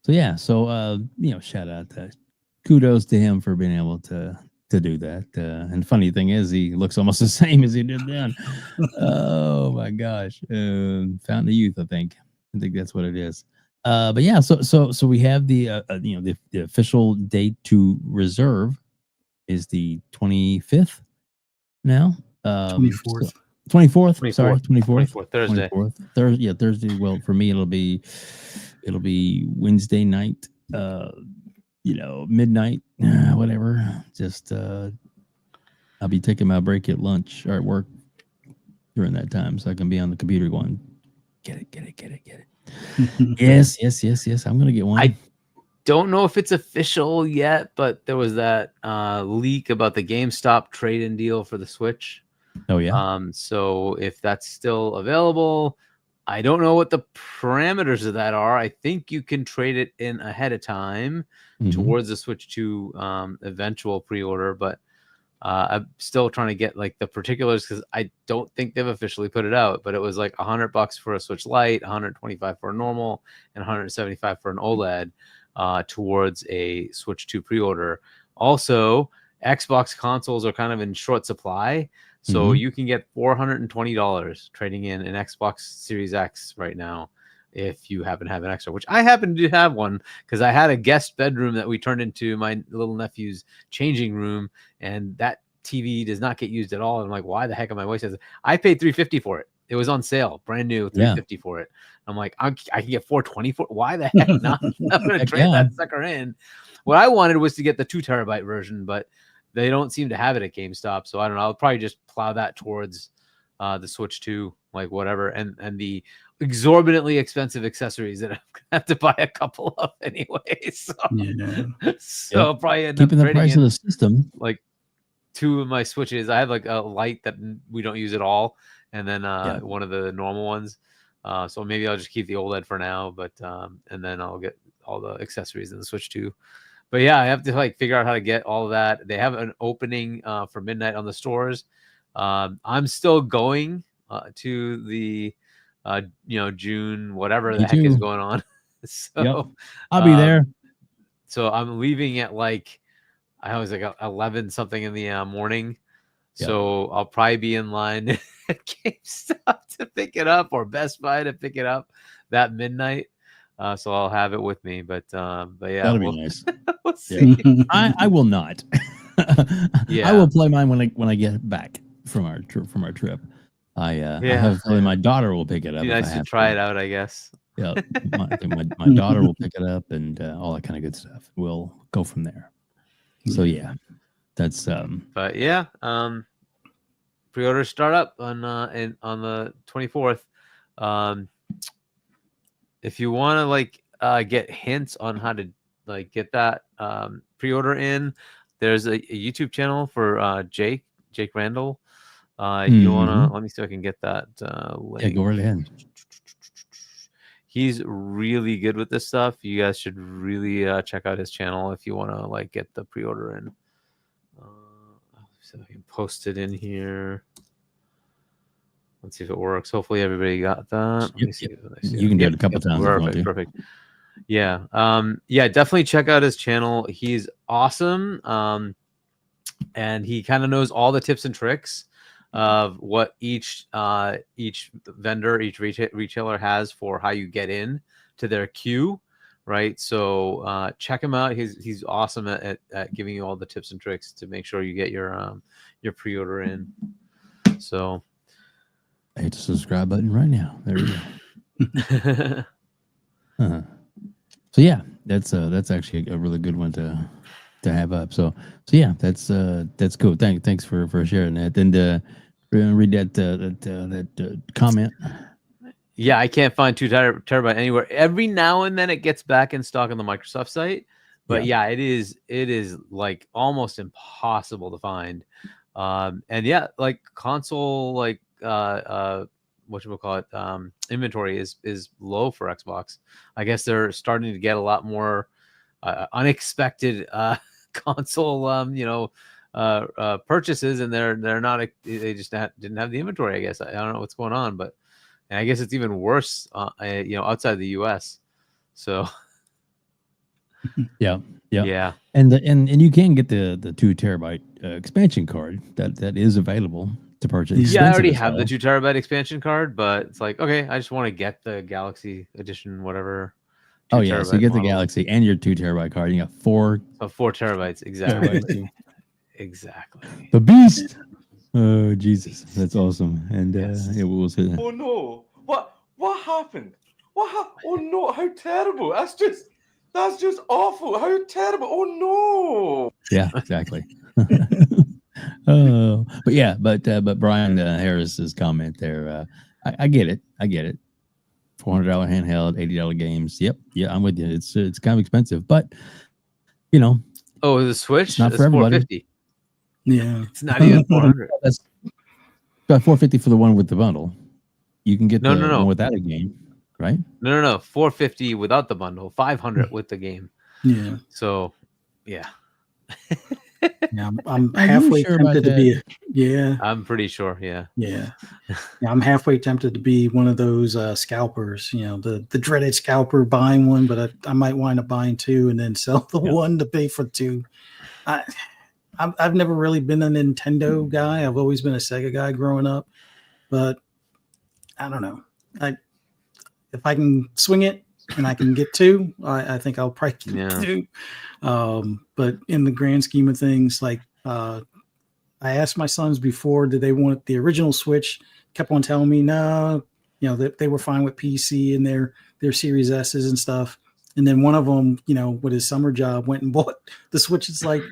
so shout out to kudos to him for being able to do that. And funny thing is, he looks almost the same as he did then. Oh my gosh, Fountain of Youth, I think that's what it is. But yeah, so we have the the official date to reserve is the 25th now. 24th. 24th. Sorry, 24th. Thursday. 24th. Thursday. Well, for me, it'll be Wednesday night. Midnight, whatever. Just I'll be taking my break at lunch or at work during that time, so I can be on the computer going, get it. Yes. I'm gonna get one. I don't know if it's official yet, but there was that leak about the GameStop trade-in deal for the Switch. Oh yeah. So if that's still available, I don't know what the parameters of that are. I think you can trade it in ahead of time towards the Switch 2 eventual pre-order, but I'm still trying to get like the particulars because I don't think they've officially put it out. But it was like $100 for a Switch Lite, $125 for a normal, and $175 for an OLED towards a Switch 2 pre-order. Also, Xbox consoles are kind of in short supply. So you can get $420 trading in an Xbox Series X right now if you happen to have an extra, which I happen to have one because I had a guest bedroom that we turned into my little nephew's changing room, and that TV does not get used at all. And I'm like, why the heck am I wasting this? I paid $350 for it. It was on sale, brand new, $350 for it. I'm like, I can get $420 for it. Why the heck not? I'm gonna trade that sucker in. What I wanted was to get the 2 terabyte version, but they don't seem to have it at GameStop. So I don't know. I'll probably just plow that towards the Switch 2, like whatever, and the exorbitantly expensive accessories that I'm gonna have to buy a couple of anyway. So, I'll probably end keeping up the price of the system. Like 2 of my Switches. I have like a light that we don't use at all, and then one of the normal ones. So maybe I'll just keep the OLED for now, but and then I'll get all the accessories in the Switch 2. But yeah, I have to like figure out how to get all of that. They have an opening for midnight on the stores. I'm still going to the June, whatever the heck is going on. So I'll be there. So I'm leaving at like, I was like 11 something in the morning. So I'll probably be in line at GameStop to pick it up, or Best Buy to pick it up that midnight. So I'll have it with me, but yeah, that'll be nice. We'll see. I will not. I will play mine when I get back from our trip. I have a feeling my daughter will pick it up. Be nice to try it out, I guess. Yeah, my daughter will pick it up and all that kind of good stuff. We'll go from there. So yeah, that's But yeah, pre-order start up on the 24th. If you want to like get hints on how to like get that pre-order in, there's a YouTube channel for Jake Randall. You wanna let me see if I can get that link. Yeah, go right ahead. He's really good with this stuff. You guys should really check out his channel if you want to like get the pre-order in. So I can post it in here. Let's see if it works. Hopefully everybody got that. Let me see. You can do it a couple times. Perfect. Yeah. Yeah, definitely check out his channel. He's awesome. And he kind of knows all the tips and tricks of what each vendor, each retailer has for how you get in to their queue, right? So check him out. He's awesome at giving you all the tips and tricks to make sure you get your pre-order in. So hit the subscribe button right now. There we go. So yeah, that's actually a really good one to have up. So yeah, that's cool. Thanks for sharing that. And read that comment. Yeah, I can't find 2 terabyte anywhere. Every now and then it gets back in stock on the Microsoft site, but yeah, it is like almost impossible to find. And yeah, like console like whatchamacallit, inventory is low for Xbox. I guess they're starting to get a lot more unexpected console purchases, and they're not, they just didn't have the inventory. I guess I don't know what's going on, but and I guess it's even worse outside the US. So yeah, and you can get the 2 terabyte expansion card that is available to purchase. Yeah, I already have the 2 terabyte expansion card, but it's like, okay, I just want to get the Galaxy edition, whatever. Oh yeah, so you get the Galaxy and your 2 terabyte card. You got 4 terabytes, exactly. Exactly. The beast. Oh Jesus, that's awesome. And yeah, we'll see that. Oh no! What happened? Oh no! How terrible! That's just awful. How terrible! Oh no! Yeah, exactly. But Brian Harris's comment there, I get it. $400 handheld, $80 games. Yep, yeah, I'm with you. It's kind of expensive, but Oh, the Switch? It's not for everybody. $450. Yeah, it's not even 400. That's about $450 for the one with the bundle. You can get the one without a game, right? No. $450 without the bundle, $500 with the game. Yeah. So, yeah. Yeah, I'm halfway tempted to be. Yeah, I'm pretty sure. Yeah. I'm halfway tempted to be one of those scalpers. The dreaded scalper, buying one, but I might wind up buying 2 and then sell the one to pay for 2. I've never really been a Nintendo guy. I've always been a Sega guy growing up, but I don't know. If I can swing it and I can get 2, I think I'll probably get 2. But in the grand scheme of things, like I asked my sons before, did they want the original Switch? Kept on telling me no. They were fine with PC and their Series S's and stuff. And then one of them, with his summer job, went and bought the Switch. It's like,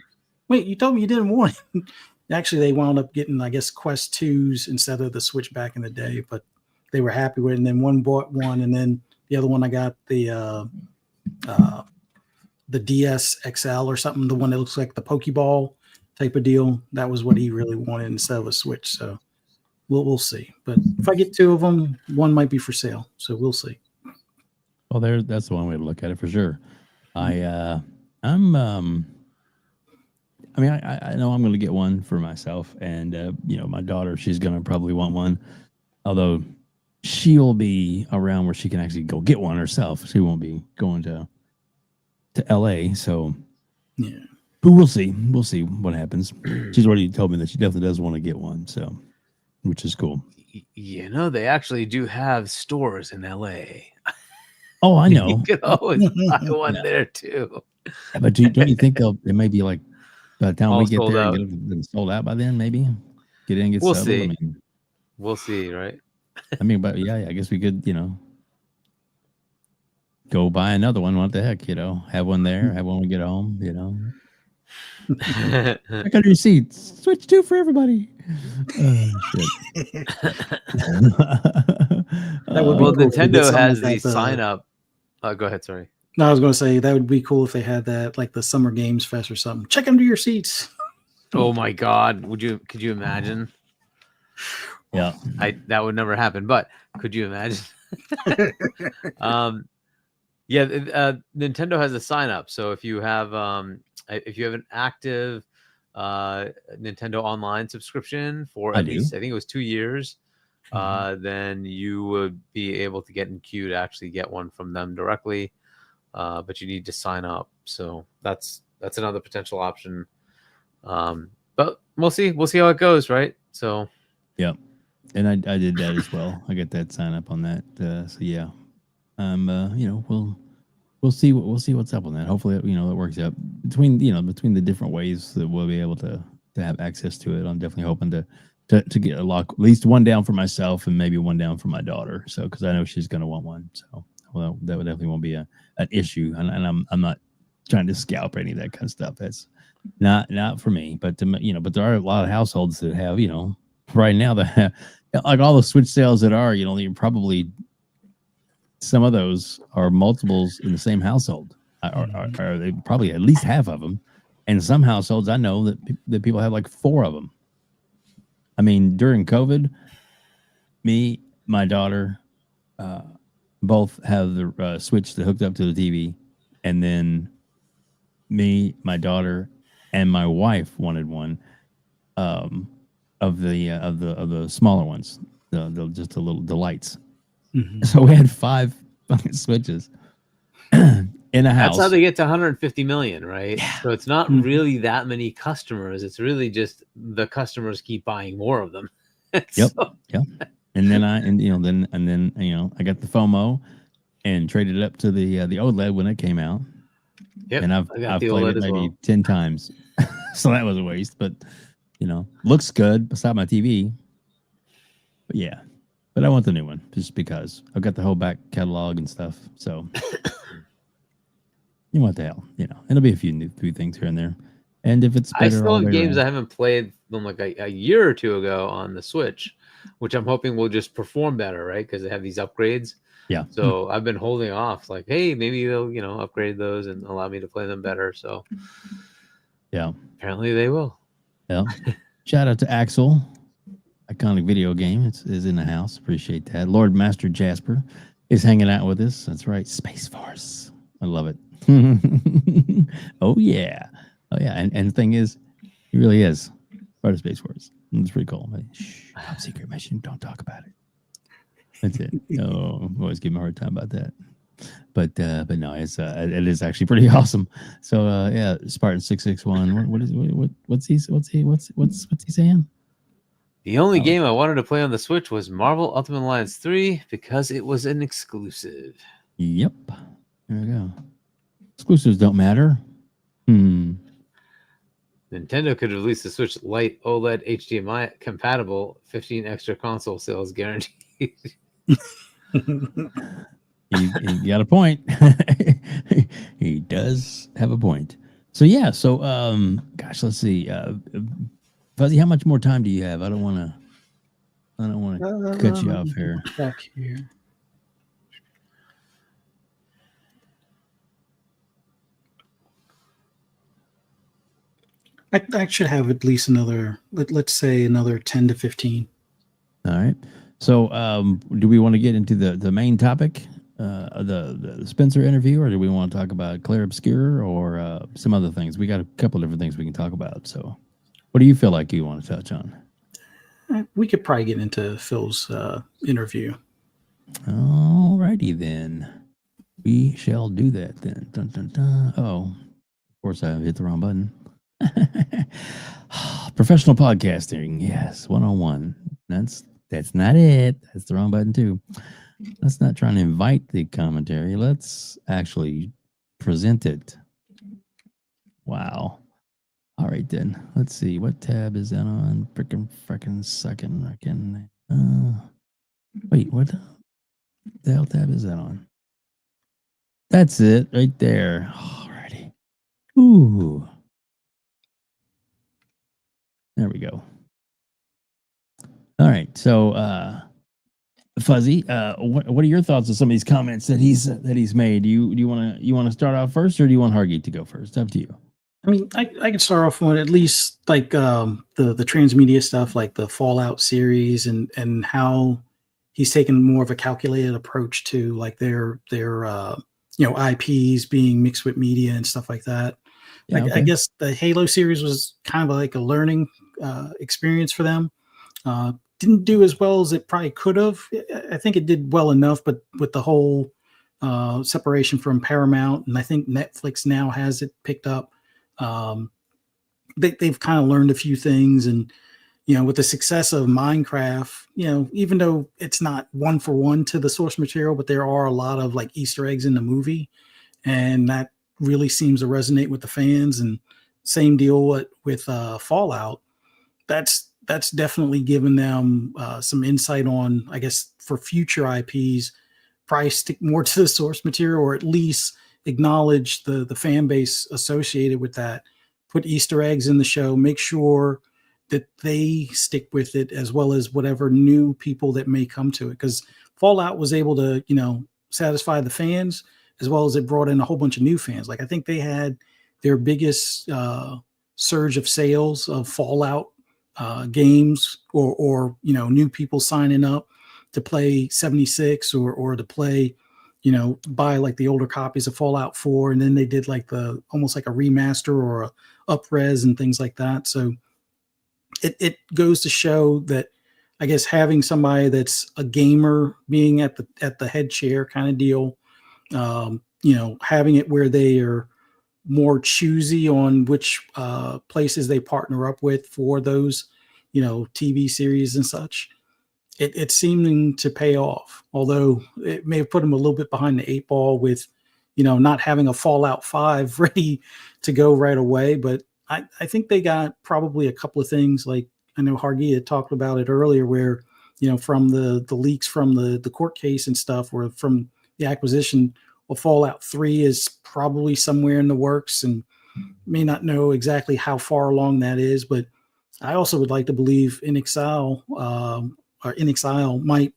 wait, you told me you didn't want it. Actually, they wound up getting, I guess, Quest 2s instead of the Switch back in the day, but they were happy with it. And then one bought one, and then the other one I got the DS XL or something, the one that looks like the Pokeball type of deal. That was what he really wanted instead of a Switch. So we'll see. But if I get two of them, one might be for sale. So we'll see. Well, that's the one way to look at it for sure. I know I'm going to get one for myself, and my daughter, she's going to probably want one, although she'll be around where she can actually go get one herself. She won't be going to LA, so yeah. But we'll see. We'll see what happens. She's already told me that she definitely does want to get one, so which is cool. They actually do have stores in LA. Oh, I know. You can always buy one there too. Yeah, but don't you think they may be like by the time All we get sold there out. and get them sold out by then? Maybe get in and get We'll settled. see. We'll see, right? But yeah, I guess we could, go buy another one. What the heck, have one there, have one when we get home, Check out your seats. Switch 2 for everybody. Shit. That would be Well, cool if they did Nintendo something has like the that, sign up. Go ahead, sorry. No, I was going to say that would be cool if they had that, like the Summer Games Fest or something. Check under your seats. Oh my God. Could you imagine? Yeah. That would never happen, but could you imagine? Nintendo has a sign up. So if you have an active Nintendo Online subscription for at least, I think it was 2 years, then you would be able to get in queue to actually get one from them directly. But you need to sign up. So that's another potential option. But we'll see. We'll see how it goes, right? So yeah. And I did that as well. I got that sign up on that. So yeah. We'll see what's up on that. Hopefully, it works out between the different ways that we'll be able to have access to it. I'm definitely hoping to get at least one down for myself and maybe one down for my daughter. So, because I know she's going to want one. So, well, that definitely won't be an issue. And I'm not trying to scalp any of that kind of stuff. That's not for me. But but there are a lot of households that have right now that have, like all the Switch sales that are you're probably. Some of those are multiples in the same household. Are they probably at least half of them? And some households I know that people have like 4 of them. I mean, during COVID, me, my daughter, both have the Switch that hooked up to the TV, and then me, my daughter, and my wife wanted one of the smaller ones, the lights. Mm-hmm. So we had 5 fucking Switches in a house. That's how they get to 150 million, right? Yeah. So it's not really that many customers. It's really just the customers keep buying more of them. Yep. And then I got the FOMO and traded it up to the OLED when it came out. Yep. And I've played it maybe 10 times. So that was a waste, but looks good beside my TV. But yeah. But I want the new one just because I've got the whole back catalog and stuff. So, what the hell, it'll be a few things here and there. And if it's better, I still have games I haven't played them like a year or 2 ago on the Switch, which I'm hoping will just perform better, right? Because they have these upgrades. Yeah. So I've been holding off, like, hey, maybe they'll upgrade those and allow me to play them better. So yeah, apparently they will. Yeah. Shout out to Axel. Iconic video game is in the house. Appreciate that. Lord Master Jasper is hanging out with us. That's right. Space Force. I love it. Oh yeah. And the thing is, he really is part of Space Force. It's pretty cool. Shh, top secret mission. Don't talk about it. That's it. No, I always give him a hard time about that. But no, it is actually pretty awesome. So yeah, Spartan 661. What's he saying? The only game I wanted to play on the Switch was Marvel Ultimate Alliance 3 because it was an exclusive. Yep. There we go. Exclusives don't matter. Nintendo could release the Switch Lite OLED HDMI compatible, 15 extra console sales guaranteed. He got a point. He does have a point. So yeah, so gosh, let's see. Fuzzy, how much more time do you have? I don't want to cut you off here. Back here. I should have at least another, let's say another 10 to 15. All right. So do we want to get into the main topic, the Spencer interview, or do we want to talk about Claire Obscure or some other things? We got a couple different things we can talk about. So what do you feel like you want to touch on? We could probably get into Phil's interview. All righty then. We shall do that then. Dun, dun, dun. Oh, of course I hit the wrong button. Professional podcasting, yes, 101. That's not it. That's the wrong button too. Let's not try and invite the commentary. Let's actually present it. Wow. All right then. Let's see. What tab is that on? Frickin' second. Wait, what the hell tab is that on? That's it right there. Alrighty. Ooh. There we go. All right. So Fuzzy, what are your thoughts on some of these comments that he's made? Do you want to start off first, or do you want Hargeet to go first? It's up to you. I mean, I can start off with at least like the transmedia stuff, like the Fallout series, and how he's taken more of a calculated approach to like their IPs being mixed with media and stuff like that. Yeah, okay. I guess the Halo series was kind of like a learning experience for them. Didn't do as well as it probably could have. I think it did well enough, but with the whole separation from Paramount, and I think Netflix now has it picked up. They've kind of learned a few things, and with the success of Minecraft, even though it's not one for one to the source material, but there are a lot of like Easter eggs in the movie, and that really seems to resonate with the fans. And same deal with Fallout. That's definitely given them some insight on, I guess, for future IPs, probably stick more to the source material, or at least acknowledge the fan base associated with that, put Easter eggs in the show, make sure that they stick with it, as well as whatever new people that may come to it. Because Fallout was able to, satisfy the fans, as well as it brought in a whole bunch of new fans. Like I think they had their biggest surge of sales of Fallout games, or new people signing up to play 76 or to play, buy like the older copies of Fallout 4, and then they did like almost like a remaster or a up-res and things like that. So it goes to show that, I guess, having somebody that's a gamer being at the head chair kind of deal, having it where they are more choosy on which places they partner up with for those, TV series and such. It's seeming to pay off, although it may have put them a little bit behind the 8 ball with, not having a Fallout 5 ready to go right away. But I think they got probably a couple of things, like I know Hargeet had talked about it earlier, where, from the leaks from the court case and stuff, or from the acquisition, well, Fallout 3 is probably somewhere in the works, and may not know exactly how far along that is. But I also would like to believe InXile might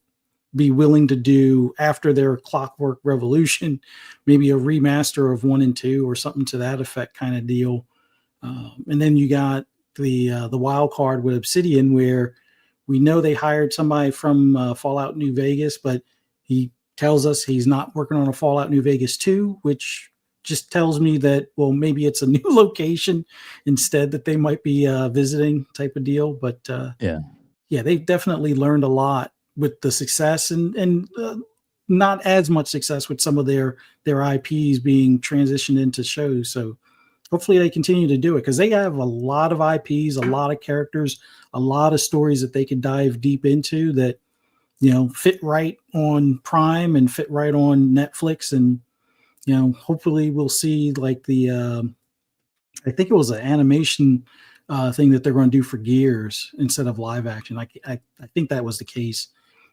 be willing to do, after their Clockwork Revolution, maybe a remaster of 1 and 2 or something to that effect kind of deal. And then you got the wild card with Obsidian, where we know they hired somebody from Fallout New Vegas, but he tells us he's not working on a Fallout New Vegas 2, which just tells me that, well, maybe it's a new location instead that they might be visiting, type of deal. But yeah, they've definitely learned a lot with the success, and not as much success with some of their IPs being transitioned into shows. So hopefully they continue to do it, because they have a lot of IPs, a lot of characters, a lot of stories that they could dive deep into that, fit right on Prime and fit right on Netflix. And, hopefully we'll see like the I think it was an animation thing that they're going to do for Gears instead of live action. I think that was the case.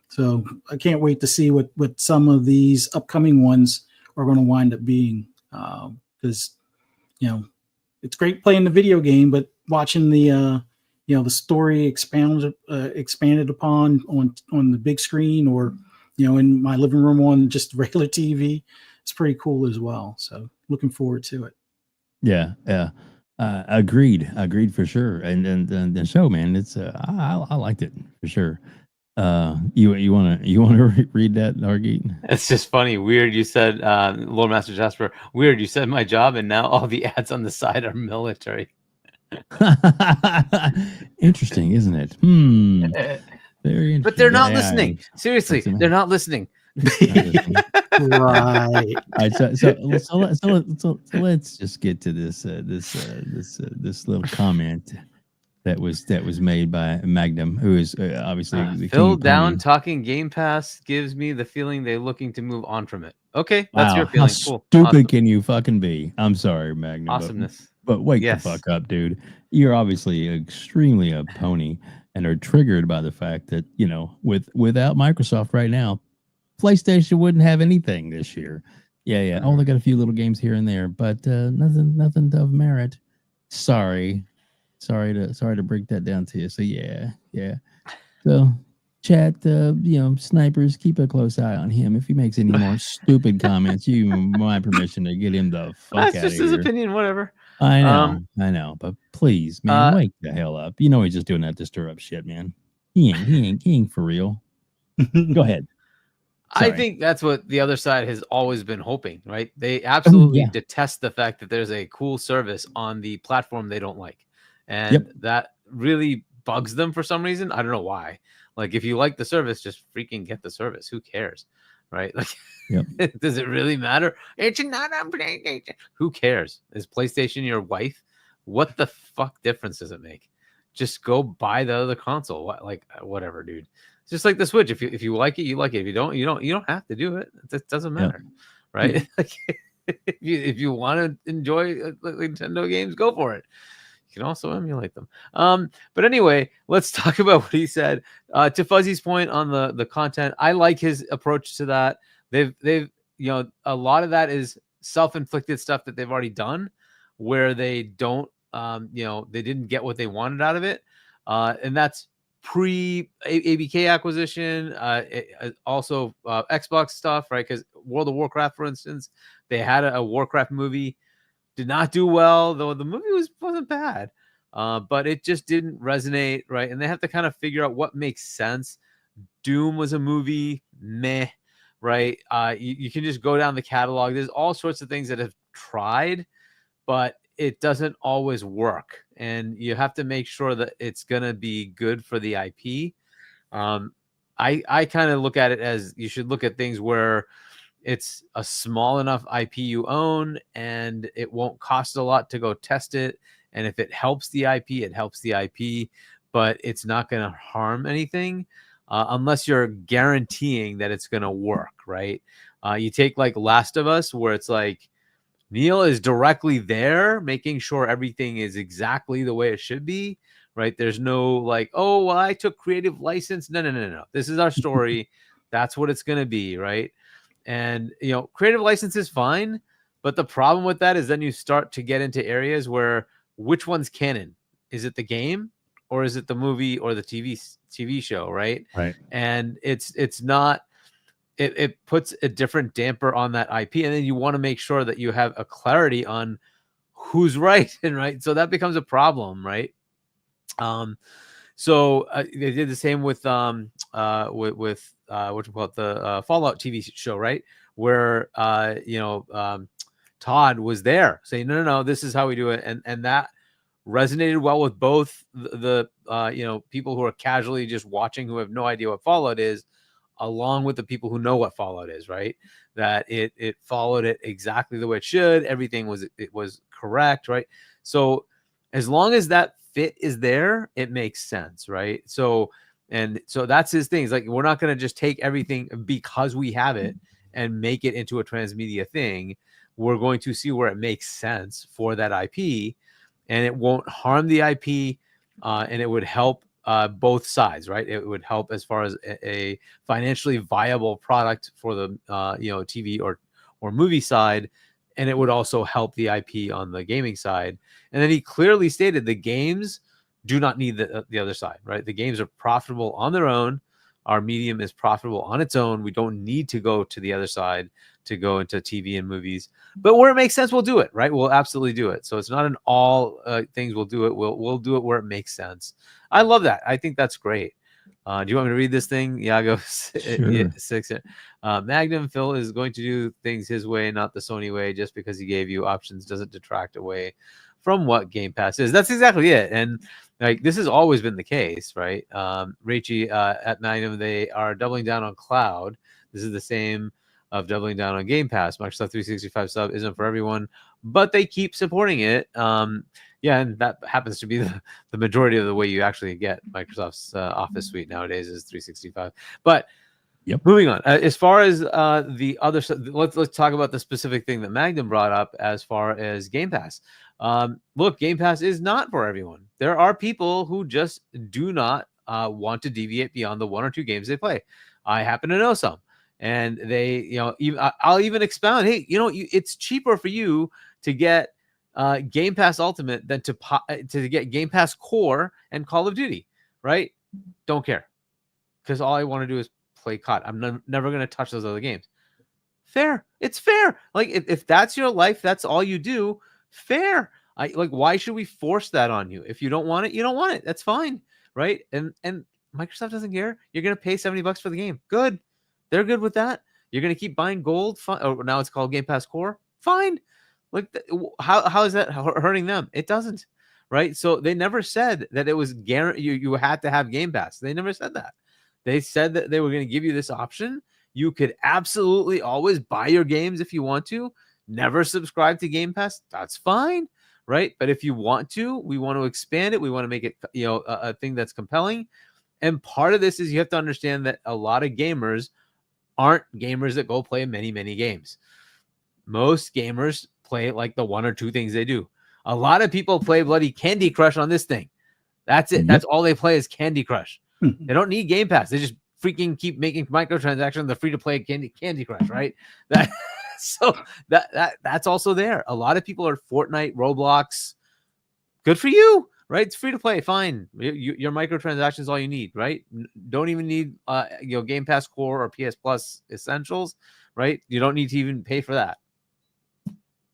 So I can't wait to see what some of these upcoming ones are going to wind up being. Because it's great playing the video game, but watching the the story expanded upon on the big screen, or in my living room on just regular TV, it's pretty cool as well. So looking forward to it. Yeah. Agreed for sure. And the show, man, it's I liked it for sure. You want to read that, Hargeet? It's just funny. Weird. You said, Lord Master Jasper. Weird. You said my job, and now all the ads on the side are military. Interesting, isn't it? Very interesting. But they're not listening. Seriously, they're not listening. Right. So let's just get to this little comment that was made by Magnum, who is obviously the Phil king Down pony. talking Game Pass gives me the feeling they're looking to move on from it. Okay, Wow, that's your feeling. how Cool. stupid Awesome. can you fucking be? I'm sorry, Magnum. Awesomeness. But wake Yes. the fuck up, dude. You're obviously extremely a pony and are triggered by the fact that, without Microsoft right now, PlayStation wouldn't have anything this year. Yeah. Oh, they got a few little games here and there, but nothing of merit. Sorry to break that down to you. So yeah. So chat, snipers, keep a close eye on him. If he makes any more stupid comments, you my permission to get him the fuck out of here. That's just his opinion, whatever. I know, but please, man, wake the hell up. He's just doing that to stir up shit, man. He ain't for real. Go ahead. Sorry. I think that's what the other side has always been hoping, right? They absolutely detest the fact that there's a cool service on the platform they don't like. And that really bugs them for some reason. I don't know why. Like, if you like the service, just freaking get the service. Who cares? Right? Like, does it really matter? It's not on PlayStation. Who cares? Is PlayStation your wife? What the fuck difference does it make? Just go buy the other console. Whatever, dude. It's just like the Switch. If you like it, you like it. If you don't, you don't have to do it. It doesn't matter, right? Like, if you want to enjoy Nintendo games, go for it. You can also emulate them. But anyway, let's talk about what he said. To Fuzzy's point on the content, I like his approach to that. They've a lot of that is self-inflicted stuff that they've already done, where they don't they didn't get what they wanted out of it, and that's pre-ABK acquisition, also Xbox stuff, right? Because World of Warcraft, for instance, they had a Warcraft movie, did not do well, though the movie wasn't bad, but it just didn't resonate, right? And they have to kind of figure out what makes sense. Doom was a movie, meh, right? You can just go down the catalog. There's all sorts of things that have tried, but it doesn't always work, and you have to make sure that it's going to be good for the IP. I kind of look at it as you should look at things where it's a small enough IP you own, and it won't cost a lot to go test it. And if it helps the IP, it helps the IP, but it's not going to harm anything unless you're guaranteeing that it's going to work, right? You take like Last of Us, where it's like, Neil is directly there, making sure everything is exactly the way it should be, right? There's no like, oh, well, I took creative license. No. This is our story. That's what it's going to be, right? And, creative license is fine. But the problem with that is then you start to get into areas where which one's canon? Is it the game, or is it the movie or the TV show, right? Right. And it's not. It puts a different damper on that IP, and then you want to make sure that you have a clarity on who's right and right. So that becomes a problem, right? So they did the same with what you call it, the Fallout TV show, right? Where Todd was there saying, no, this is how we do it, and that resonated well with both the people who are casually just watching, who have no idea what Fallout is, along with the people who know what Fallout is, right? That it followed it exactly the way it should. Everything was correct, right? So as long as that fit is there, it makes sense, right? So that's his thing. It's like, we're not going to just take everything because we have it and make it into a transmedia thing. We're going to see where it makes sense for that IP. and it won't harm the IP, and it would help both sides, right? It would help as far as a financially viable product for the TV or movie side, and it would also help the IP on the gaming side. And then he clearly stated the games do not need the other side, right? The games are profitable on their own. Our medium is profitable on its own. We don't need to go to the other side to go into TV and movies. But where it makes sense, we'll do it, right? We'll absolutely do it. So it's not an all things we'll do it. We'll do it where it makes sense. I love that. I think that's great. Do you want me to read this thing? Iago Sure. 6. Magnum Phil is going to do things his way, not the Sony way. Just because he gave you options doesn't detract away from what Game Pass is. That's exactly it. And like this has always been the case, right? Raichi at Magnum, they are doubling down on cloud. This is the same of doubling down on Game Pass. Microsoft 365 sub isn't for everyone, but they keep supporting it. Yeah, and that happens to be the majority of the way you actually get Microsoft's Office suite nowadays is 365. But Yep. Moving on. As far as the other, let's talk about the specific thing that Magnum brought up as far as Game Pass. Look, Game Pass is not for everyone. There are people who just do not want to deviate beyond the 1 or 2 games they play. I happen to know some, and they, I'll even expound. Hey, it's cheaper for you to get Game Pass Ultimate than to get Game Pass Core and Call of Duty, right? Don't care, because all I want to do is play COD. I'm never going to touch those other games. Fair. It's fair. Like if that's your life, that's all you do. Fair. Why should we force that on you? If you don't want it, you don't want it. That's fine, right? And Microsoft doesn't care. You're going to pay $70 for the game. Good. They're good with that. You're going to keep buying gold. Fine. Oh, now it's called Game Pass Core. Fine. Like how is that hurting them? It doesn't, right? So they never said that it was guaranteed. You had to have Game Pass. They never said that. They said that they were going to give you this option. You could absolutely always buy your games if you want to. Never subscribe to Game Pass. That's fine, right? But if you want to, we want to expand it. We want to make it, a thing that's compelling. And part of this is you have to understand that a lot of gamers aren't gamers that go play many, many games. Most gamers play like the 1 or 2 things they do. A lot of people play bloody Candy Crush on this thing. That's it. Yep. That's all they play is Candy Crush. They don't need Game Pass. They just freaking keep making microtransactions. The free to play Candy Crush, right? That's also there. A lot of people are Fortnite, Roblox. Good for you, right? It's free to play. Fine. Your microtransactions is all you need, right? Don't even need Game Pass Core or PS Plus Essentials, right? You don't need to even pay for that.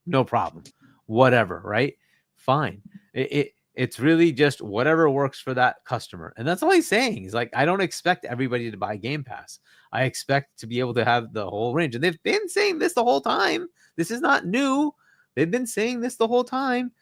No problem. Whatever, right? Fine. It's really just whatever works for that customer. And that's all he's saying. He's like, I don't expect everybody to buy Game Pass. I expect to be able to have the whole range. And they've been saying this the whole time. This is not new. They've been saying this the whole time.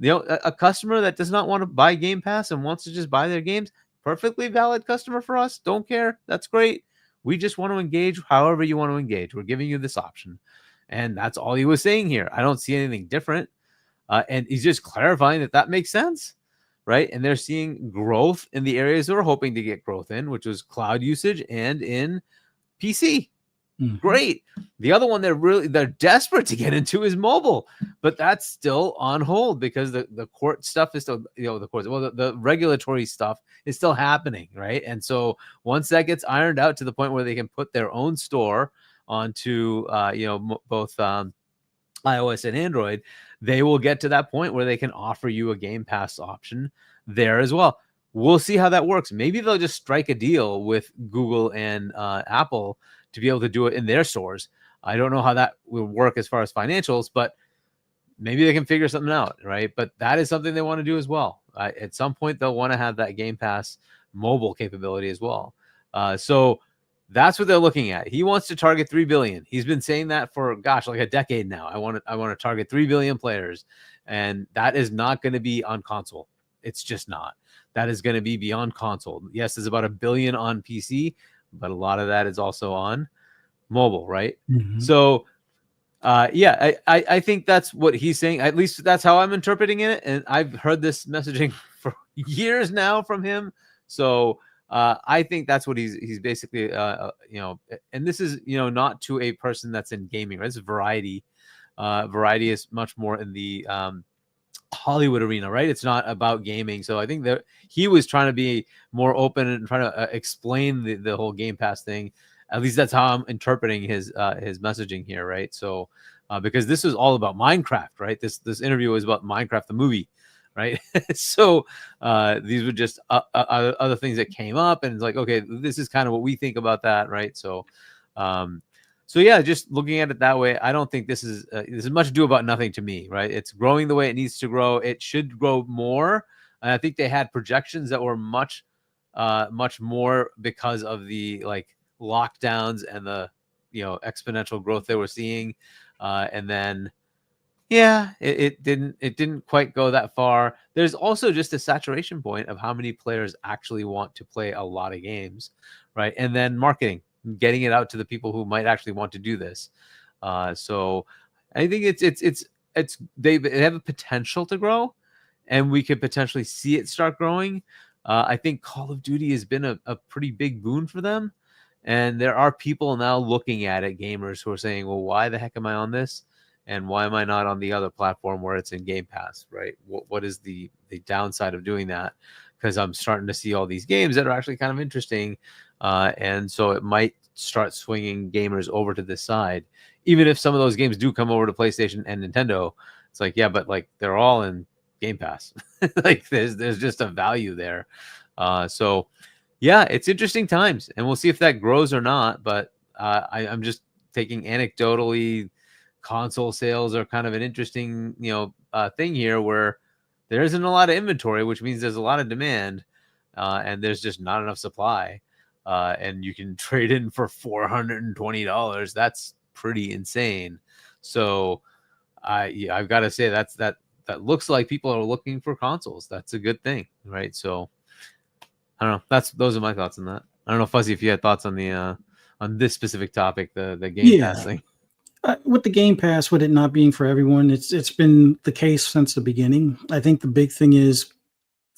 A customer that does not want to buy Game Pass and wants to just buy their games, perfectly valid customer for us. Don't care. That's great. We just want to engage however you want to engage. We're giving you this option. And that's all he was saying here. I don't see anything different. And he's just clarifying that makes sense, right? And they're seeing growth in the areas they were hoping to get growth in, which was cloud usage and in PC. Mm-hmm. Great. The other one they're desperate to get into is mobile, but that's still on hold because the court stuff is still, the regulatory stuff is still happening, right? And so once that gets ironed out to the point where they can put their own store onto both iOS and Android, they will get to that point where they can offer you a Game Pass option there as well. We'll see how that works. Maybe they'll just strike a deal with Google and Apple to be able to do it in their stores. I don't know how that will work as far as financials, but maybe they can figure something out, right? But that is something they want to do as well. At some point, they'll want to have that Game Pass mobile capability as well. So that's what they're looking at. He wants to target 3 billion. He's been saying that for like a decade now. I want to target 3 billion players, and that is not going to be on console. It's just not. That is going to be beyond console. Yes, there's about 1 billion on PC, but a lot of that is also on mobile, right? Mm-hmm. So, I think that's what he's saying. At least that's how I'm interpreting it, and I've heard this messaging for years now from him. So. I think that's what he's basically, and this is, not to a person that's in gaming, right? This is Variety. Variety is much more in the Hollywood arena, right? It's not about gaming. So I think that he was trying to be more open and trying to explain the whole Game Pass thing. At least that's how I'm interpreting his messaging here, right? So because this is all about Minecraft, right? This interview was about Minecraft the movie, right? So these were just other things that came up, and it's like, okay, this is kind of what we think about that, right? So so yeah, just looking at it that way, I don't think this is much ado about nothing to me, right? It's growing the way it needs to grow. It should grow more. And I think they had projections that were much more because of the like lockdowns and the exponential growth they were seeing. And then yeah, it didn't quite go that far. There's also just a saturation point of how many players actually want to play a lot of games, right? And then marketing, getting it out to the people who might actually want to do this. So I think they have a potential to grow, and we could potentially see it start growing. I think Call of Duty has been a pretty big boon for them, and there are people now looking at it, gamers who are saying, well, why the heck am I on this? And why am I not on the other platform where it's in Game Pass, right? What is the downside of doing that? Because I'm starting to see all these games that are actually kind of interesting. And so it might start swinging gamers over to this side. Even if some of those games do come over to PlayStation and Nintendo, it's like, yeah, but like they're all in Game Pass. Like there's just a value there. So yeah, it's interesting times, and we'll see if that grows or not. But I'm just taking anecdotally, console sales are kind of an interesting, thing here where there isn't a lot of inventory, which means there's a lot of demand, and there's just not enough supply. And you can trade in for $420. That's pretty insane. So I've got to say that looks like people are looking for consoles. That's a good thing, right? So I don't know. Those are my thoughts on that. I don't know, Fuzzy, if you had thoughts on the on this specific topic, the Game Pass thing. With the Game Pass, with it not being for everyone, it's been the case since the beginning. I think the big thing is,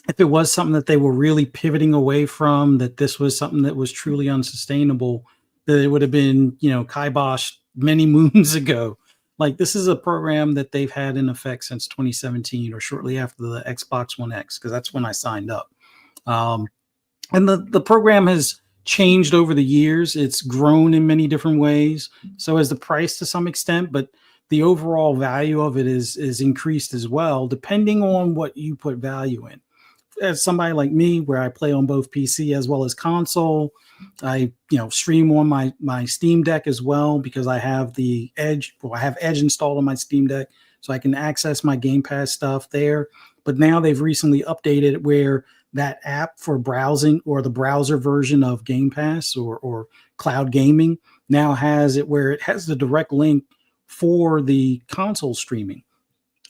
if it was something that they were really pivoting away from, that this was something that was truly unsustainable, that it would have been, kiboshed many moons ago. Like, this is a program that they've had in effect since 2017 or shortly after the Xbox One X, because that's when I signed up. And the program has changed over the years. It's grown in many different ways. So has the price to some extent, but the overall value of it is increased as well, depending on what you put value in. As somebody like me, where I play on both PC as well as console, I stream on my Steam Deck as well, because I have the Edge. Well, I have Edge installed on my Steam Deck, so I can access my Game Pass stuff there. But now they've recently updated it where that app for browsing, or the browser version of Game Pass or cloud gaming, now has it where it has the direct link for the console streaming,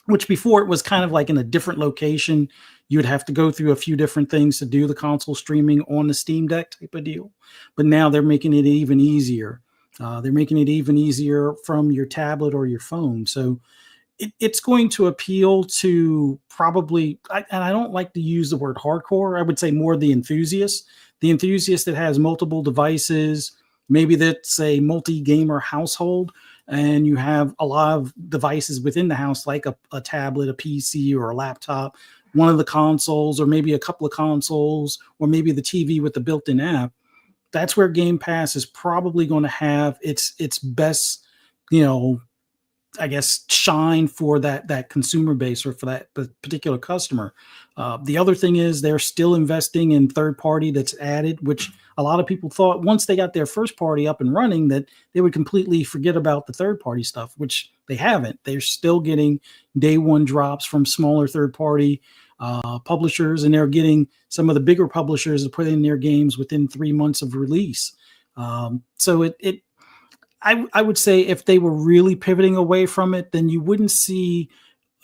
which before it was kind of like in a different location. You would have to go through a few different things to do the console streaming on the Steam Deck type of deal. But now they're making it even easier. They're making it even easier from your tablet or your phone. So it's going to appeal to probably, and I don't like to use the word hardcore, I would say more the enthusiast that has multiple devices. Maybe that's a multi-gamer household, and you have a lot of devices within the house, like a tablet, a PC, or a laptop, one of the consoles, or maybe a couple of consoles, or maybe the TV with the built-in app. That's where Game Pass is probably going to have its best, I guess, shine for that consumer base, or for that particular customer. The other thing is they're still investing in third party that's added, which a lot of people thought once they got their first party up and running that they would completely forget about the third party stuff, which they haven't. They're still getting day one drops from smaller third party publishers, and they're getting some of the bigger publishers to put in their games within 3 months of release. So I would say if they were really pivoting away from it, then you wouldn't see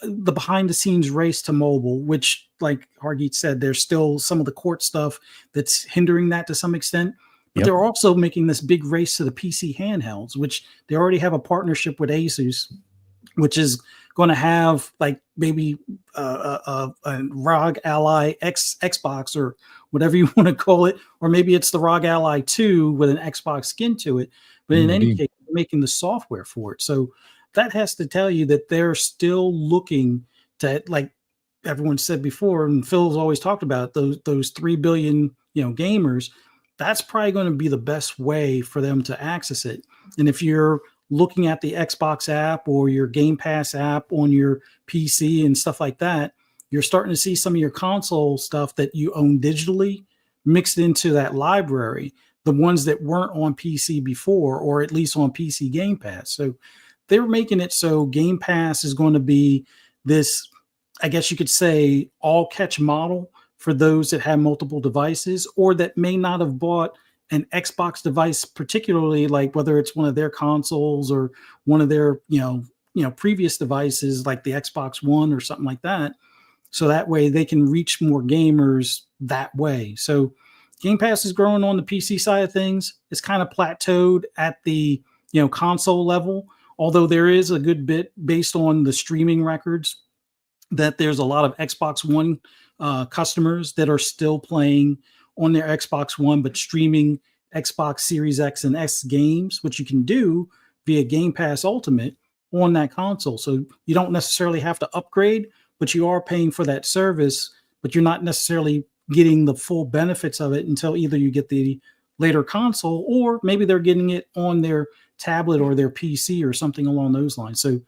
the behind the scenes race to mobile, which, like Hargeet said, there's still some of the court stuff that's hindering that to some extent. But they're also making this big race to the PC handhelds, which they already have a partnership with Asus, which is going to have like maybe a ROG Ally Xbox, or whatever you want to call it, or maybe it's the ROG Ally 2 with an Xbox skin to it. But in any case, they're making the software for it. So that has to tell you that they're still looking to, like, everyone said before, and Phil's always talked about, those 3 billion, gamers, that's probably going to be the best way for them to access it. And if you're looking at the Xbox app or your Game Pass app on your PC and stuff like that, you're starting to see some of your console stuff that you own digitally mixed into that library, the ones that weren't on PC before, or at least on PC Game Pass. So they're making it so Game Pass is going to be this, I guess you could say, all catch model for those that have multiple devices or that may not have bought an Xbox device, particularly like whether it's one of their consoles or one of their, previous devices like the Xbox One or something like that. So that way they can reach more gamers that way. So Game Pass is growing on the PC side of things. It's kind of plateaued at the, console level, although there is a good bit based on the streaming records that there's a lot of Xbox One customers that are still playing on their Xbox One, but streaming Xbox Series X and S games, which you can do via Game Pass Ultimate on that console. So you don't necessarily have to upgrade, but you are paying for that service, but you're not necessarily getting the full benefits of it until either you get the later console or maybe they're getting it on their tablet or their PC or something along those lines. So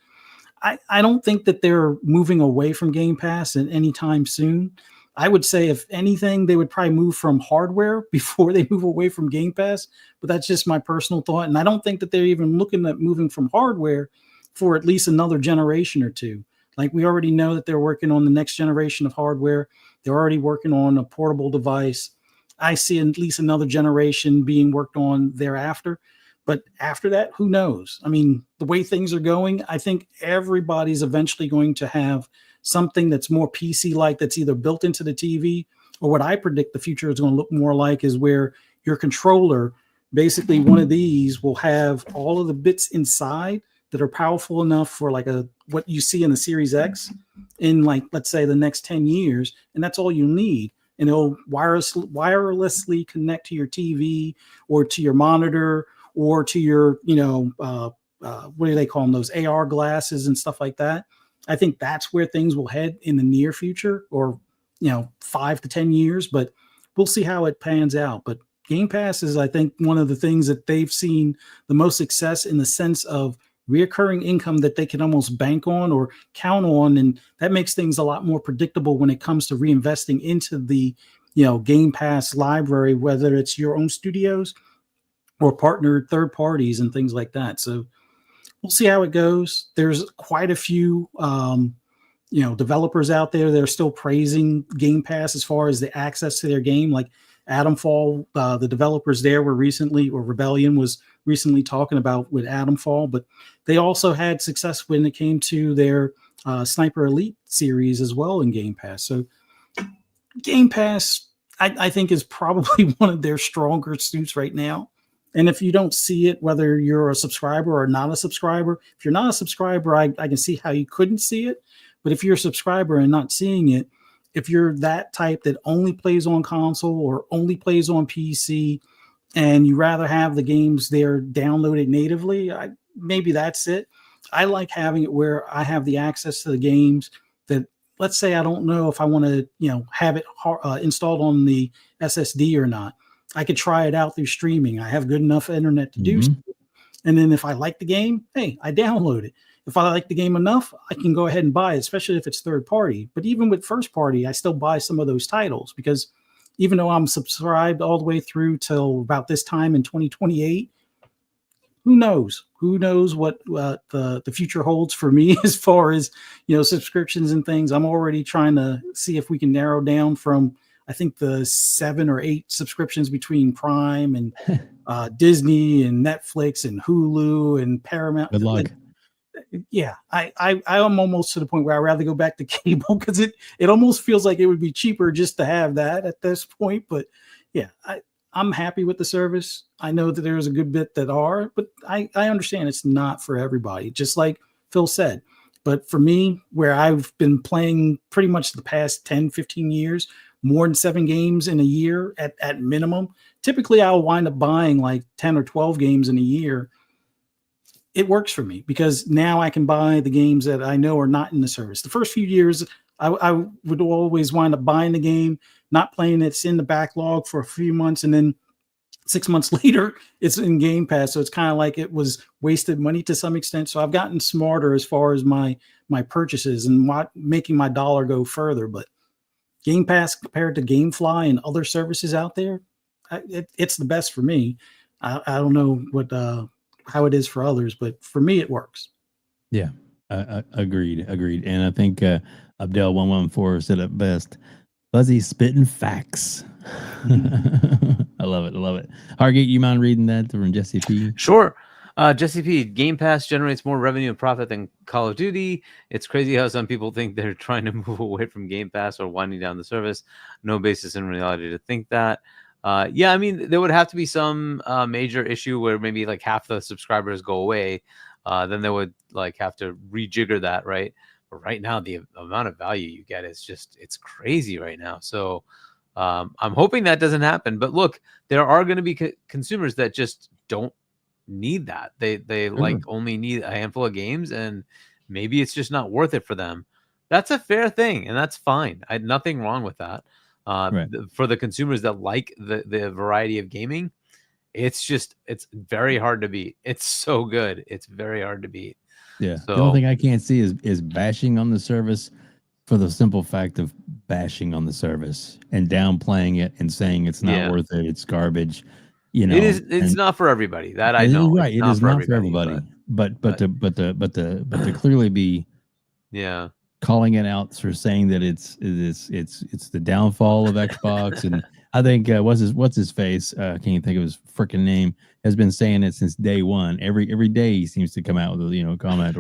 I don't think that they're moving away from Game Pass in any time soon. I would say, if anything, they would probably move from hardware before they move away from Game Pass. But that's just my personal thought. And I don't think that they're even looking at moving from hardware for at least another generation or two. Like, we already know that they're working on the next generation of hardware. They're already working on a portable device. I see at least another generation being worked on thereafter. But after that, who knows? I mean, the way things are going, I think everybody's eventually going to have something that's more PC-like, that's either built into the TV, or what I predict the future is going to look more like is where your controller, basically one of these, will have all of the bits inside that are powerful enough for like what you see in the Series X in, like, let's say the next 10 years. And that's all you need. And it'll wirelessly connect to your TV or to your monitor or to your, what do they call them? Those AR glasses and stuff like that. I think that's where things will head in the near future, or, 5 to 10 years, but we'll see how it pans out. But Game Pass is, I think, one of the things that they've seen the most success in the sense of reoccurring income that they can almost bank on or count on. And that makes things a lot more predictable when it comes to reinvesting into the, Game Pass library, whether it's your own studios or partnered third parties and things like that. So we'll see how it goes. There's quite a few, developers out there that are still praising Game Pass as far as the access to their game. Like Atomfall, the developers there were recently, or Rebellion was recently talking about with Atomfall, but they also had success when it came to their Sniper Elite series as well in Game Pass. So Game Pass, I think, is probably one of their stronger suits right now. And if you don't see it, whether you're a subscriber or not a subscriber, if you're not a subscriber, I can see how you couldn't see it. But if you're a subscriber and not seeing it, if you're that type that only plays on console or only plays on PC, and you rather have the games there downloaded natively, maybe that's it. I like having it where I have the access to the games that, let's say I don't know if I want to, have it installed on the SSD or not. I could try it out through streaming. I have good enough internet to do so. And then if I like the game, hey, I download it. If I like the game enough, I can go ahead and buy it, especially if it's third party. But even with first party, I still buy some of those titles, because even though I'm subscribed all the way through till about this time in 2028, who knows? Who knows what the future holds for me as far as, subscriptions and things. I'm already trying to see if we can narrow down from, I think, the 7 or 8 subscriptions between Prime and Disney and Netflix and Hulu and Paramount. Good luck. Yeah, I am almost to the point where I'd rather go back to cable, because it almost feels like it would be cheaper just to have that at this point. But yeah, I'm happy with the service. I know that there's a good bit that are, but I understand it's not for everybody, just like Phil said. But for me, where I've been playing pretty much the past 10, 15 years, more than 7 games in a year at minimum, typically I'll wind up buying like 10 or 12 games in a year. It works for me because now I can buy the games that I know are not in the service. The first few years, I would always wind up buying the game, not playing it. It's in the backlog for a few months, and then 6 months later, it's in Game Pass. So it's kind of like it was wasted money to some extent. So I've gotten smarter as far as my purchases and making my dollar go further. But Game Pass compared to GameFly and other services out there, it's the best for me. I don't know what how it is for others, but for me, it works. Yeah, agreed. And I think Abdel 114 said it best. Fuzzy spitting facts. I love it. Hargeet, you mind reading that from Jesse P? Sure. Jesse P, Game Pass generates more revenue and profit than Call of Duty. It's crazy how some people think they're trying to move away from Game Pass or winding down the service. No basis in reality to think that. Yeah, I mean, there would have to be some major issue where maybe like half the subscribers go away. Then they would like have to rejigger that, right? But right now, the amount of value you get is just, it's crazy right now. So I'm hoping that doesn't happen. But look, there are going to be consumers that just don't need that. They like only need a handful of games, and maybe it's just not worth it for them. That's a fair thing, and that's fine. I had nothing wrong with that. For the consumers that like the variety of gaming, it's very hard to beat. It's so good. It's very hard to beat. Yeah. So, the only thing I can't see is bashing on the service for the simple fact of bashing on the service and downplaying it and saying it's not worth it. It's garbage. You know, it's not for everybody. That I know. Right. It is not for everybody. But to clearly be calling it out for saying that it's the downfall of Xbox. And I think what's his face? I can't think of his freaking name. Has been saying it since day one. Every day he seems to come out with a comment.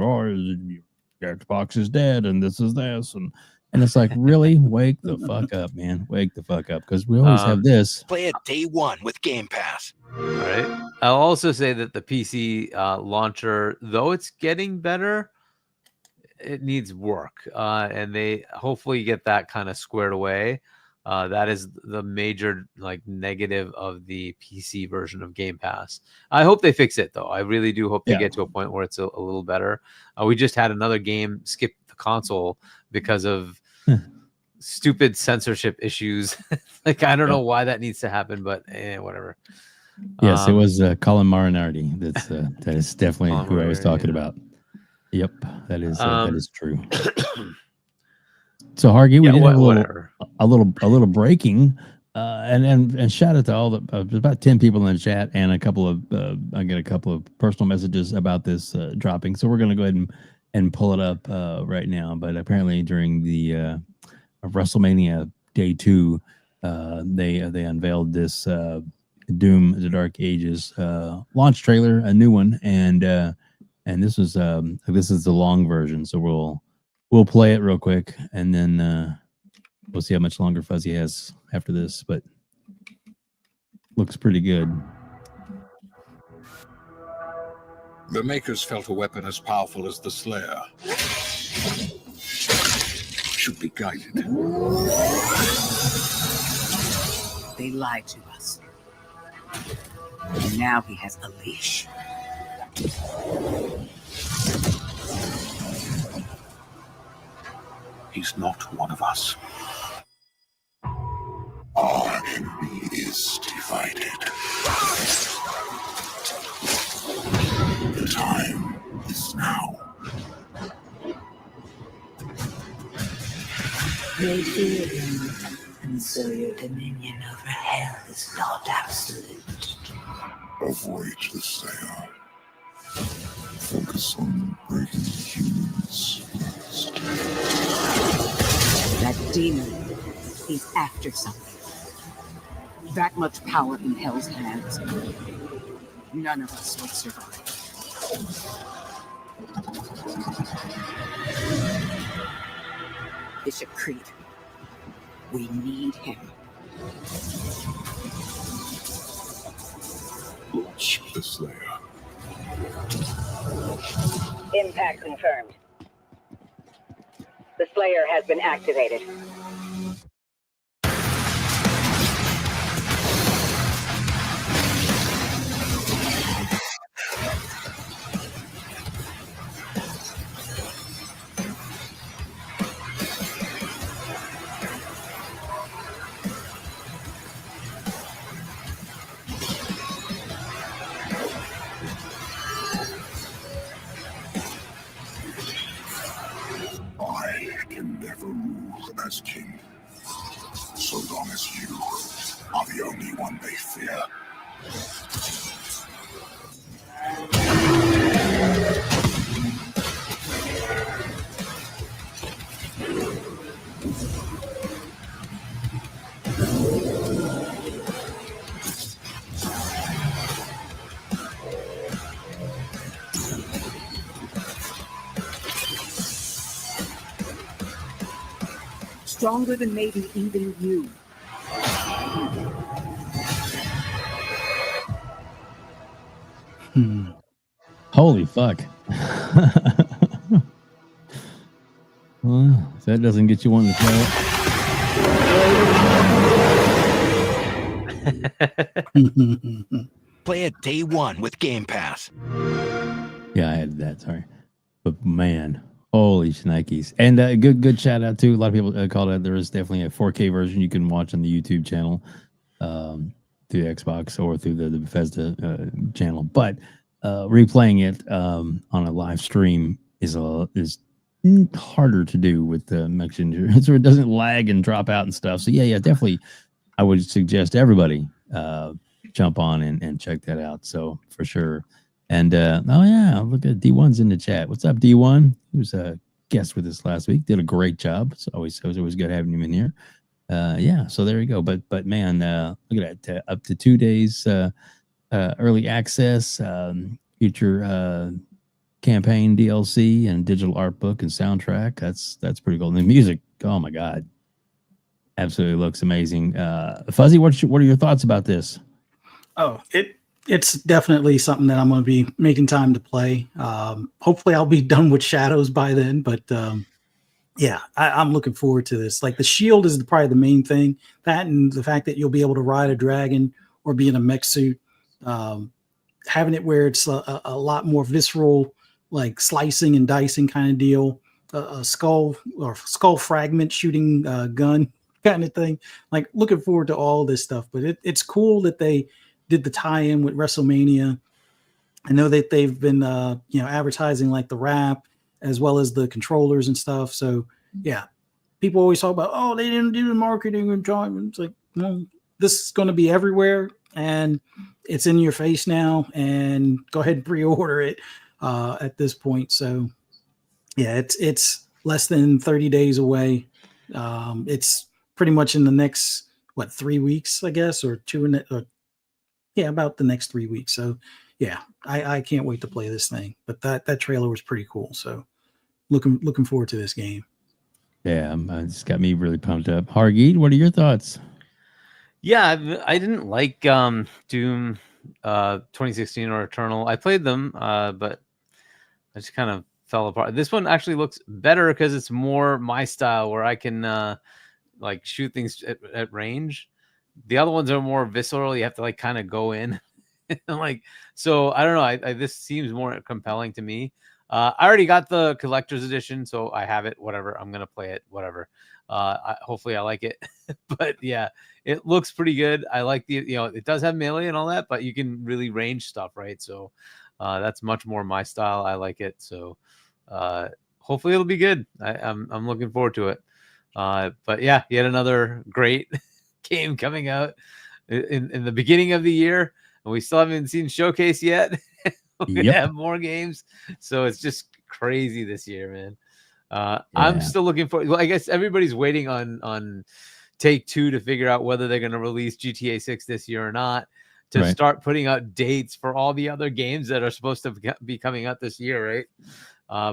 Xbox is dead, and this is this, and it's like, really, wake the fuck up, man. Wake the fuck up, because we always have this. Play it day one with Game Pass. All right. I'll also say that the PC launcher, though it's getting better, it needs work, and they hopefully get that kind of squared away. That is the major negative of the PC version of Game Pass. I hope they fix it, though. I really do hope they get to a point where it's a little better. We just had another game skip the console because of stupid censorship issues. I don't know why that needs to happen, but whatever. Yes, it was Colin Marinardi. That is definitely who I was talking about. Yep, that is true. So Hargeet, we did have a little breaking, and shout out to all about 10 people in the chat and a couple of I get a couple of personal messages about this dropping. So we're going to go ahead and pull it up right now. But apparently during the WrestleMania Day 2, they unveiled this Doom: The Dark Ages launch trailer, a new one, and this is the long version. So we'll play it real quick, and then we'll see how much longer Fuzzy has after this, but looks pretty good. The Makers felt a weapon as powerful as the Slayer should be guided. They lied to us. And now he has a leash. He's not one of us. Our enemy is divided. The time is now. They fear him, and so your dominion over hell is not absolute. Avoid the Slayer. Focus on breaking humans first. That demon, he's after something. That much power in Hell's hands. None of us would survive. Bishop Creed, we need him. Launch the Slayer. Impact confirmed. The Slayer has been activated. never rule as king, so long as you are the only one they fear. Stronger than maybe even you. Holy fuck. Well, if that doesn't get you wanting to play it. Play it day one with Game Pass. Yeah, I had that. Sorry. But man, holy shnikes. And good shout out to a lot of people called it. There is definitely a 4K version you can watch on the YouTube channel through Xbox or through the Bethesda channel. But replaying it on a live stream is harder to do with the mention, so it doesn't lag and drop out and stuff. So yeah, definitely I would suggest everybody jump on and check that out. So for sure. And oh yeah, look at D1's in the chat. What's up, D1? He was a guest with us last week. Did a great job. It was always good having him in here. Yeah, so there you go. But man, look at that. Up to 2 days early access, future campaign DLC and digital art book and soundtrack. That's pretty cool. And the music, oh my god, absolutely looks amazing. Fuzzy, what are your thoughts about this? Oh, it's definitely something that I'm going to be making time to play. Hopefully I'll be done with Shadows by then, but yeah, I'm looking forward to this. Like the shield is probably the main thing. That and the fact that you'll be able to ride a dragon or be in a mech suit. Having it where it's a lot more visceral, like slicing and dicing kind of deal, a skull fragment shooting gun kind of thing. Like looking forward to all this stuff. But it's cool that they did the tie-in with WrestleMania. I know that they've been advertising like the wrap as well as the controllers and stuff. So yeah, people always talk about, oh, they didn't do the marketing and drawing. It's like, well, this is going to be everywhere and it's in your face now, and go ahead and pre-order it at this point. So yeah, it's less than 30 days away. It's pretty much in the next 3 weeks, I guess, or about the next 3 weeks. So yeah, I can't wait to play this thing. But that trailer was pretty cool. So looking forward to this game. Yeah, it's got me really pumped up. Hargeet, what are your thoughts? Yeah, I didn't like Doom 2016 or Eternal. I played them, but I just kind of fell apart. This one actually looks better because it's more my style, where I can like shoot things at range. The other ones are more visceral. You have to like kind of go in, like, so I don't know. This seems more compelling to me. I already got the collector's edition, so I have it. Whatever, I'm gonna play it. Whatever. Hopefully I like it. But yeah, it looks pretty good. I like it does have melee and all that, but you can really range stuff, right? So that's much more my style. I like it. So hopefully it'll be good. I'm looking forward to it. But yeah, yet another great game coming out in the beginning of the year, and we still haven't seen Showcase yet. We have more games, so it's just crazy this year, man. I'm still looking for. Well, I guess everybody's waiting on Take-Two to figure out whether they're going to release GTA 6 this year or not, to start putting out dates for all the other games that are supposed to be coming out this year, right?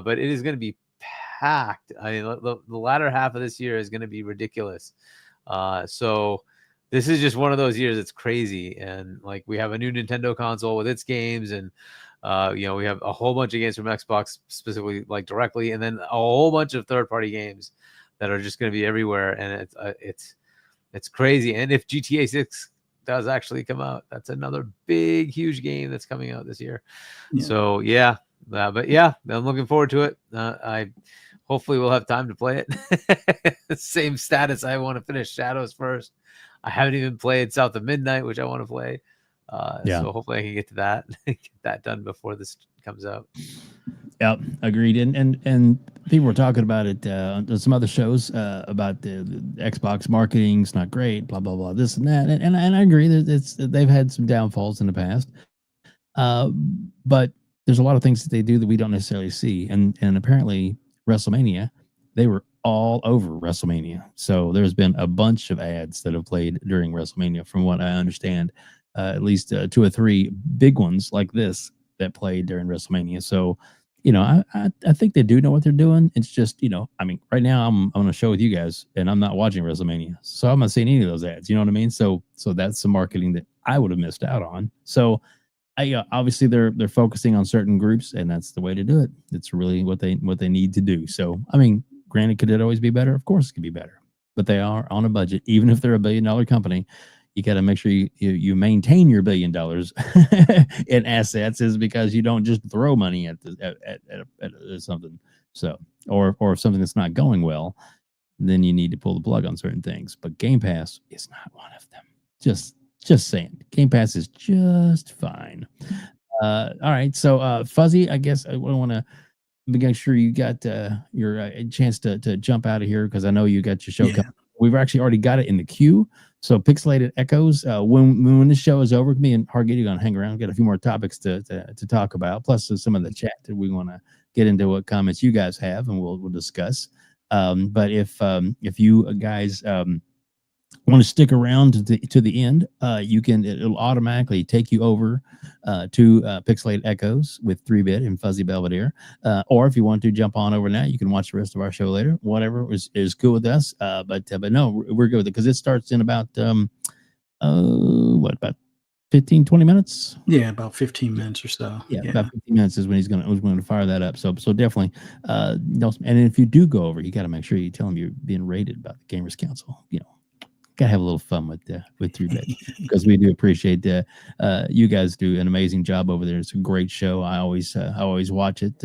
But it is going to be packed. I mean, the latter half of this year is going to be ridiculous. So this is just one of those years that's crazy. And like, we have a new Nintendo console with its games, and we have a whole bunch of games from Xbox specifically, like directly, and then a whole bunch of third-party games that are just going to be everywhere. And it's crazy. And if GTA 6 does actually come out, that's another big, huge game that's coming out this year. Yeah. So yeah, but yeah, I'm looking forward to it. I hopefully will have time to play it. Same status. I want to finish Shadows first. I haven't even played South of Midnight, which I want to play. So hopefully I can get to that, get that done before this comes out. Yep, agreed. And people were talking about it on some other shows about the Xbox marketing. It's not great, blah blah blah, this and that, and I agree that they've had some downfalls in the past, but there's a lot of things that they do that we don't necessarily see, and apparently WrestleMania, they were all over WrestleMania, so there's been a bunch of ads that have played during WrestleMania, from what I understand, at least 2 or 3 big ones like this that played during WrestleMania. So, I think they do know what they're doing. It's just, I mean, right now I'm on a show with you guys and I'm not watching WrestleMania, so I'm not seeing any of those ads. You know what I mean? So that's some marketing that I would have missed out on. So obviously they're focusing on certain groups, and that's the way to do it. It's really what they need to do. So, I mean, granted, could it always be better? Of course it could be better, but they are on a budget. Even if they're $1 billion company, you got to make sure you maintain your $1 billion in assets, is because you don't just throw money at something. So, or if something that's not going well, then you need to pull the plug on certain things. But Game Pass is not one of them. Just saying, Game Pass is just fine. All right, so Fuzzy, I guess I want to make sure you got your chance to jump out of here, because I know you got your show coming. We've actually already got it in the queue. So Pixelated Echoes, when this show is over, me and Hargeet are going to hang around, get a few more topics to talk about, plus some of the chat that we want to get into, what comments you guys have, and we'll discuss. But if you guys want to stick around to the end, it'll automatically take you over to Pixelated Echoes with 3-Bit and Fuzzy Belvedere. Or if you want to jump on over now, you can watch the rest of our show later. Whatever is cool with us. But no, we're good with it, because it starts in about about 15, 20 minutes? Yeah, about 15 minutes or so. Yeah, about 15 minutes is when he's going to fire that up. So definitely, and if you do go over, you got to make sure you tell him you're being rated by the Gamers Council. Gotta have a little fun with 3-Bit, because we do appreciate you guys do an amazing job over there. It's a great show. I always watch it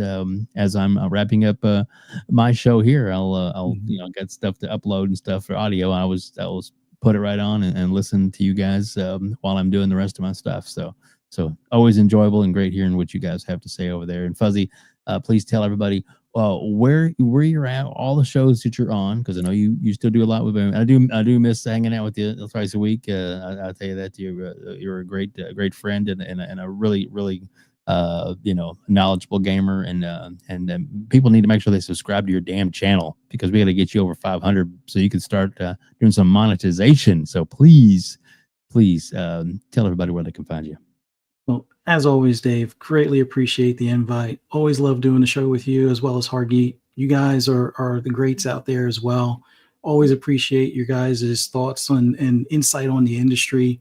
as I'm wrapping up my show here. I'll get stuff to upload and stuff for audio. I was put it right on and listen to you guys while I'm doing the rest of my stuff. So always enjoyable and great hearing what you guys have to say over there. And Fuzzy, please tell everybody where you're at, all the shows that you're on, because I know you still do a lot with them. I do miss hanging out with you twice a week. I'll tell you that you're a great friend and a really knowledgeable gamer, and people need to make sure they subscribe to your damn channel, because we got to get you over 500 so you can start doing some monetization. So please tell everybody where they can find you. Well, as always, Dave, greatly appreciate the invite. Always love doing the show with you, as well as Hargeet. You guys are the greats out there as well. Always appreciate your guys' thoughts and insight on the industry.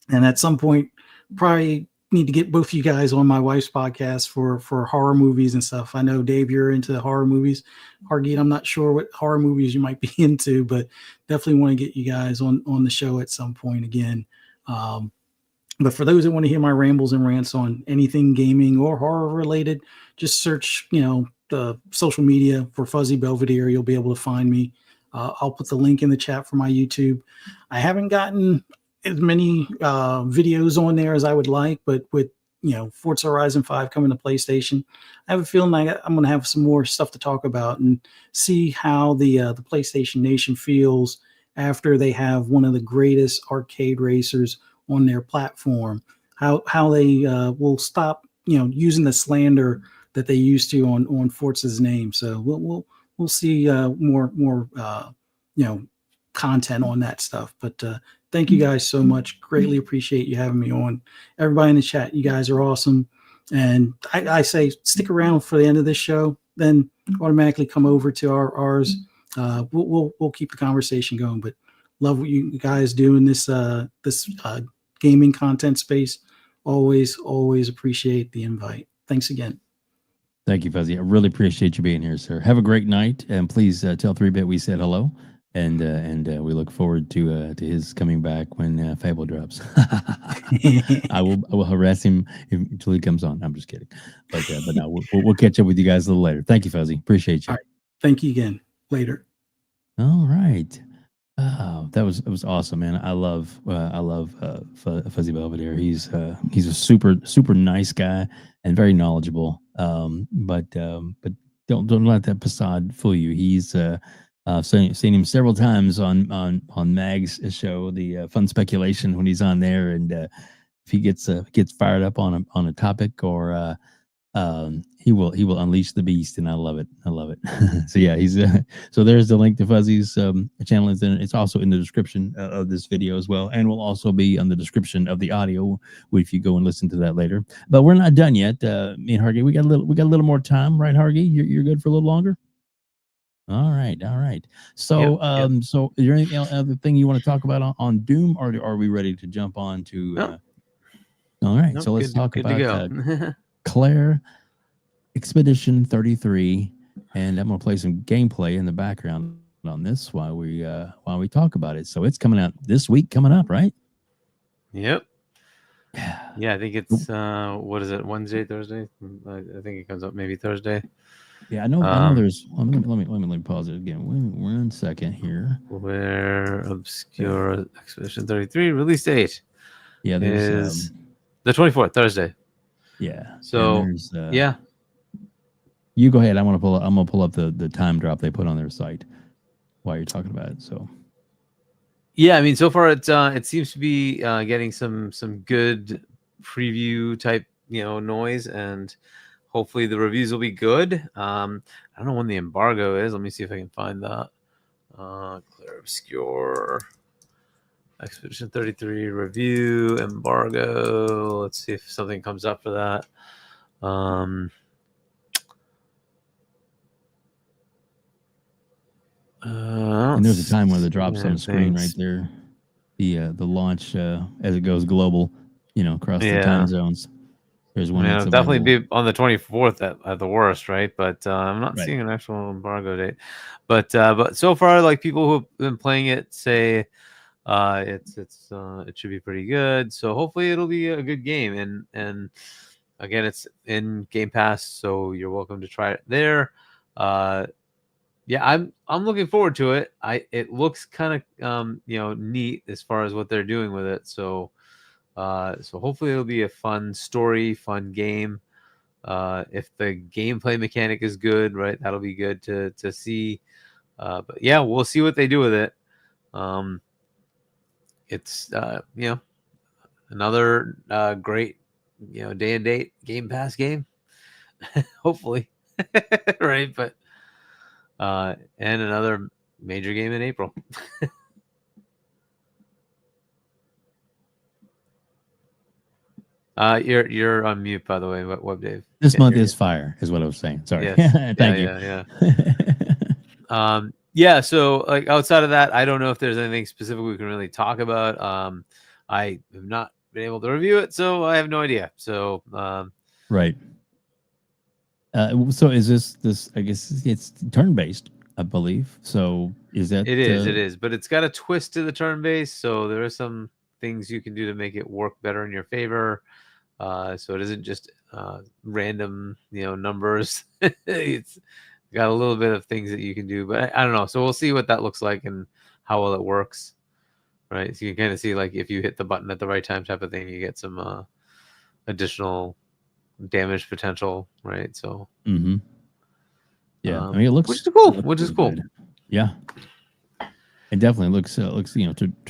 And at some point, probably need to get both of you guys on my wife's podcast for horror movies and stuff. I know, Dave, you're into horror movies. Hargeet, I'm not sure what horror movies you might be into, but definitely want to get you guys on the show at some point again. But for those that want to hear my rambles and rants on anything gaming or horror related, just search, the social media for Fuzzy Belvedere. You'll be able to find me. I'll put the link in the chat for my YouTube. I haven't gotten as many videos on there as I would like, but with Forza Horizon 5 coming to PlayStation, I have a feeling like I'm going to have some more stuff to talk about and see how the PlayStation Nation feels after they have one of the greatest arcade racers on their platform, how they will stop using the slander that they used to on Forza's name. So we'll see more content on that stuff. But thank you guys so much. Greatly appreciate you having me on. Everybody in the chat, you guys are awesome. And I say stick around for the end of this show, then automatically come over to ours. We'll keep the conversation going. But love what you guys do in this gaming content space. Always appreciate the invite. Thanks again. Thank you, Fuzzy. I really appreciate you being here, sir. Have a great night, and please tell 3-Bit we said hello, and we look forward to his coming back when Fable drops. I will harass him until he comes on. I'm just kidding, but no, we'll catch up with you guys a little later. Thank you, Fuzzy. Appreciate you. All right. Thank you again. Later. All right. Oh, it was awesome, man. I love Fuzzy Belvedere. He's a super nice guy and very knowledgeable. But don't let that facade fool you. He's seen him several times on Mag's show, the Fun Speculation, when he's on there, and if he gets fired up on a topic, or he will unleash the beast, and I love it. So yeah, he's so there's the link to Fuzzy's channel. It's also in the description of this video as well, and will also be on the description of the audio if you go and listen to that later. But we're not done yet. Me and Hargee, we got a little more time, right, Hargee? You're good for a little longer. All right. So so is there anything other thing you want to talk about on Doom, or are we ready to jump on to? Nope. All right, Nope, so let's talk good about to go. Claire Expedition 33, and I'm gonna play some gameplay in the background on this while we talk about it. So it's coming out this week, coming up, right? Yep. Yeah, I think it's what is it? Wednesday, Thursday? I think it comes up maybe Thursday. Yeah, I know. There's. Let me pause it again. One second here. Where Obscure Expedition 33 release date? Yeah, there's the 24th, Thursday. Yeah. So yeah. You go ahead. I'm gonna pull up the time drop they put on their site while you're talking about it. So. Yeah, I mean, so far it seems to be getting some good preview type noise, and hopefully the reviews will be good. I don't know when the embargo is. Let me see if I can find that. Clear Obscure Expedition 33 review embargo. Let's see if something comes up for that. And there's a time where the drops on the screen right there. The launch as it goes global, across the time zones. There's one. It'll definitely be on the 24th at the worst, right? But I'm not seeing an actual embargo date. But so far, like, people who've been playing it say it should be pretty good. So hopefully it'll be a good game. And again, it's in Game Pass, so you're welcome to try it there. Yeah, I'm looking forward to it. It looks kind of neat as far as what they're doing with it. So hopefully it'll be a fun story, fun game. If the gameplay mechanic is good, right, that'll be good to see. But yeah, we'll see what they do with it. It's another great day and date Game Pass game. Hopefully, right? But and another major game in April. You're on mute, by the way, WebDave. This month is fire, is what I was saying. Sorry. Yes. Thank you. Yeah. So, like, outside of that, I don't know if there's anything specific we can really talk about. I have not been able to review it, so I have no idea. So, right. So is this? I guess it's turn-based, I believe. So is that? It is, but it's got a twist to the turn-based. So there are some things you can do to make it work better in your favor. So it isn't just random, numbers. It's got a little bit of things that you can do, but I don't know. So we'll see what that looks like and how well it works. Right. So you can kind of see, like, if you hit the button at the right time type of thing, you get some additional damage potential. Right. So. Mm-hmm. Yeah. I mean, it looks. Which is cool. Yeah. It definitely looks to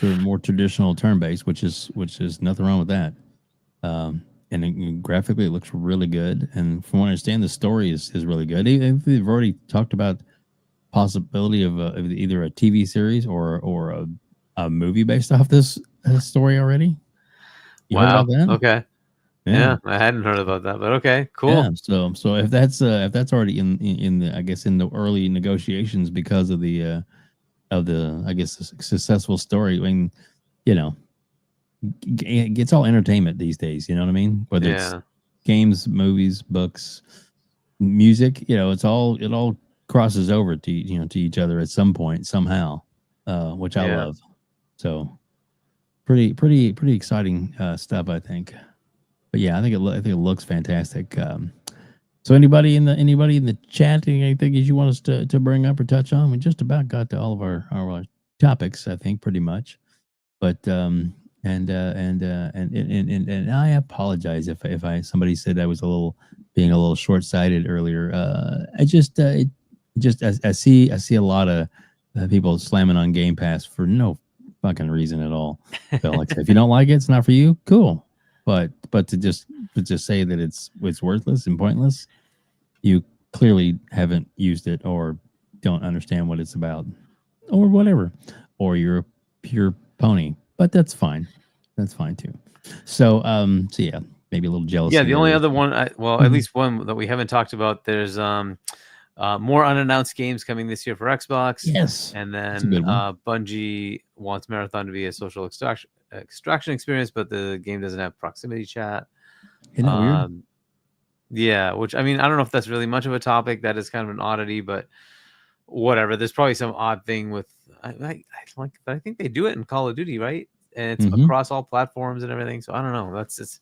a more traditional turn-based, which is nothing wrong with that. And graphically, it looks really good. And from what I understand, the story is really good. They've already talked about possibility of either a TV series or a movie based off this story already. You heard about that? Okay. Yeah, I hadn't heard about that, but okay, cool. Yeah, so if that's already in the, I guess, in the early negotiations because of the I guess the successful story. I mean, it's all entertainment these days. You know what I mean? Whether it's games, movies, books, music, it all crosses over to each other at some point somehow, which I love. So pretty exciting stuff, I think. But yeah, I think it looks fantastic. So anybody in the chat, anything you want us to bring up or touch on? We just about got to all of our topics, I think, pretty much. But And I apologize if I somebody said I was being a little short sighted earlier. I just I see a lot of people slamming on Game Pass for no fucking reason at all. So like, if you don't like it, it's not for you. Cool, but to just say that it's worthless and pointless, you clearly haven't used it or don't understand what it's about or whatever, or you're a pure pony. But that's fine. That's fine too. So so yeah, maybe a little jealousy. Yeah, the only there. other one, well, at least one that we haven't talked about. There's more unannounced games coming this year for Xbox. Yes, and then that's a good one. Bungie wants Marathon to be a social extraction experience, but the game doesn't have proximity chat. Isn't that weird? Yeah, which I mean, I don't know if that's really much of a topic. That is kind of an oddity, but whatever. There's probably some odd thing with I think they do it in Call of Duty, right? And it's across all platforms and everything. So I don't know. That's just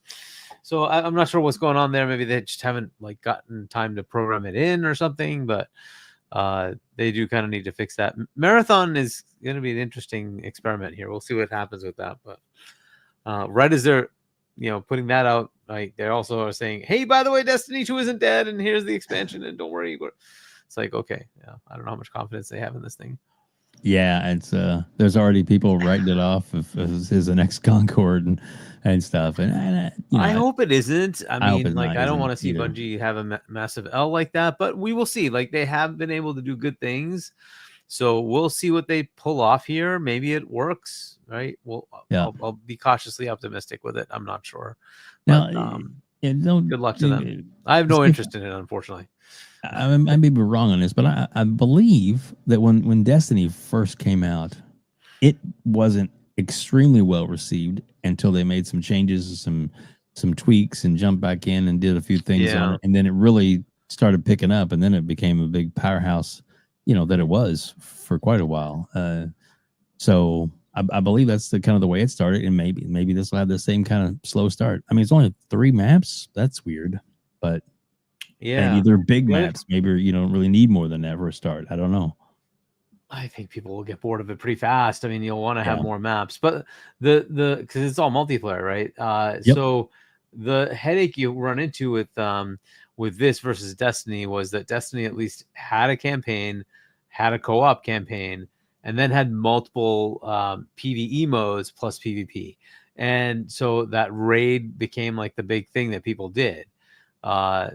so I'm not sure what's going on there. Maybe they just haven't like gotten time to program it in or something. But they do kind of need to fix that. Marathon is going to be an interesting experiment here. We'll see what happens with that. But right as they're putting that out, like they also are saying, hey, by the way, Destiny 2 isn't dead, and here's the expansion, and don't worry. It's like, okay, yeah, I don't know how much confidence they have in this thing. Yeah, it's there's already people writing it off as the next Concord and stuff, and I hope it isn't. I mean, like, I don't want to see either. Bungie have a massive L like that, but we will see. Like, they have been able to do good things, so we'll see what they pull off here. Maybe it works, right? Well, yeah. I'll be cautiously optimistic with it. I'm not sure. But, good luck to them. I have no interest in it, unfortunately. I may be wrong on this, but I believe that when Destiny first came out, it wasn't extremely well received until they made some changes, some tweaks, and jumped back in and did a few things on it, and then it really started picking up, and then it became a big powerhouse, that it was for quite a while. So I believe that's the kind of the way it started, and maybe this will have the same kind of slow start. I mean, it's only 3 maps. That's weird, but. Yeah, maybe they're big maps. Maybe you don't really need more than that for a start. I don't know. I think people will get bored of it pretty fast. I mean, you'll want to have more maps, but the because it's all multiplayer, right? So the headache you run into with this versus Destiny was that Destiny at least had a campaign, had a co-op campaign, and then had multiple PvE modes plus PvP, and so that raid became like the big thing that people did.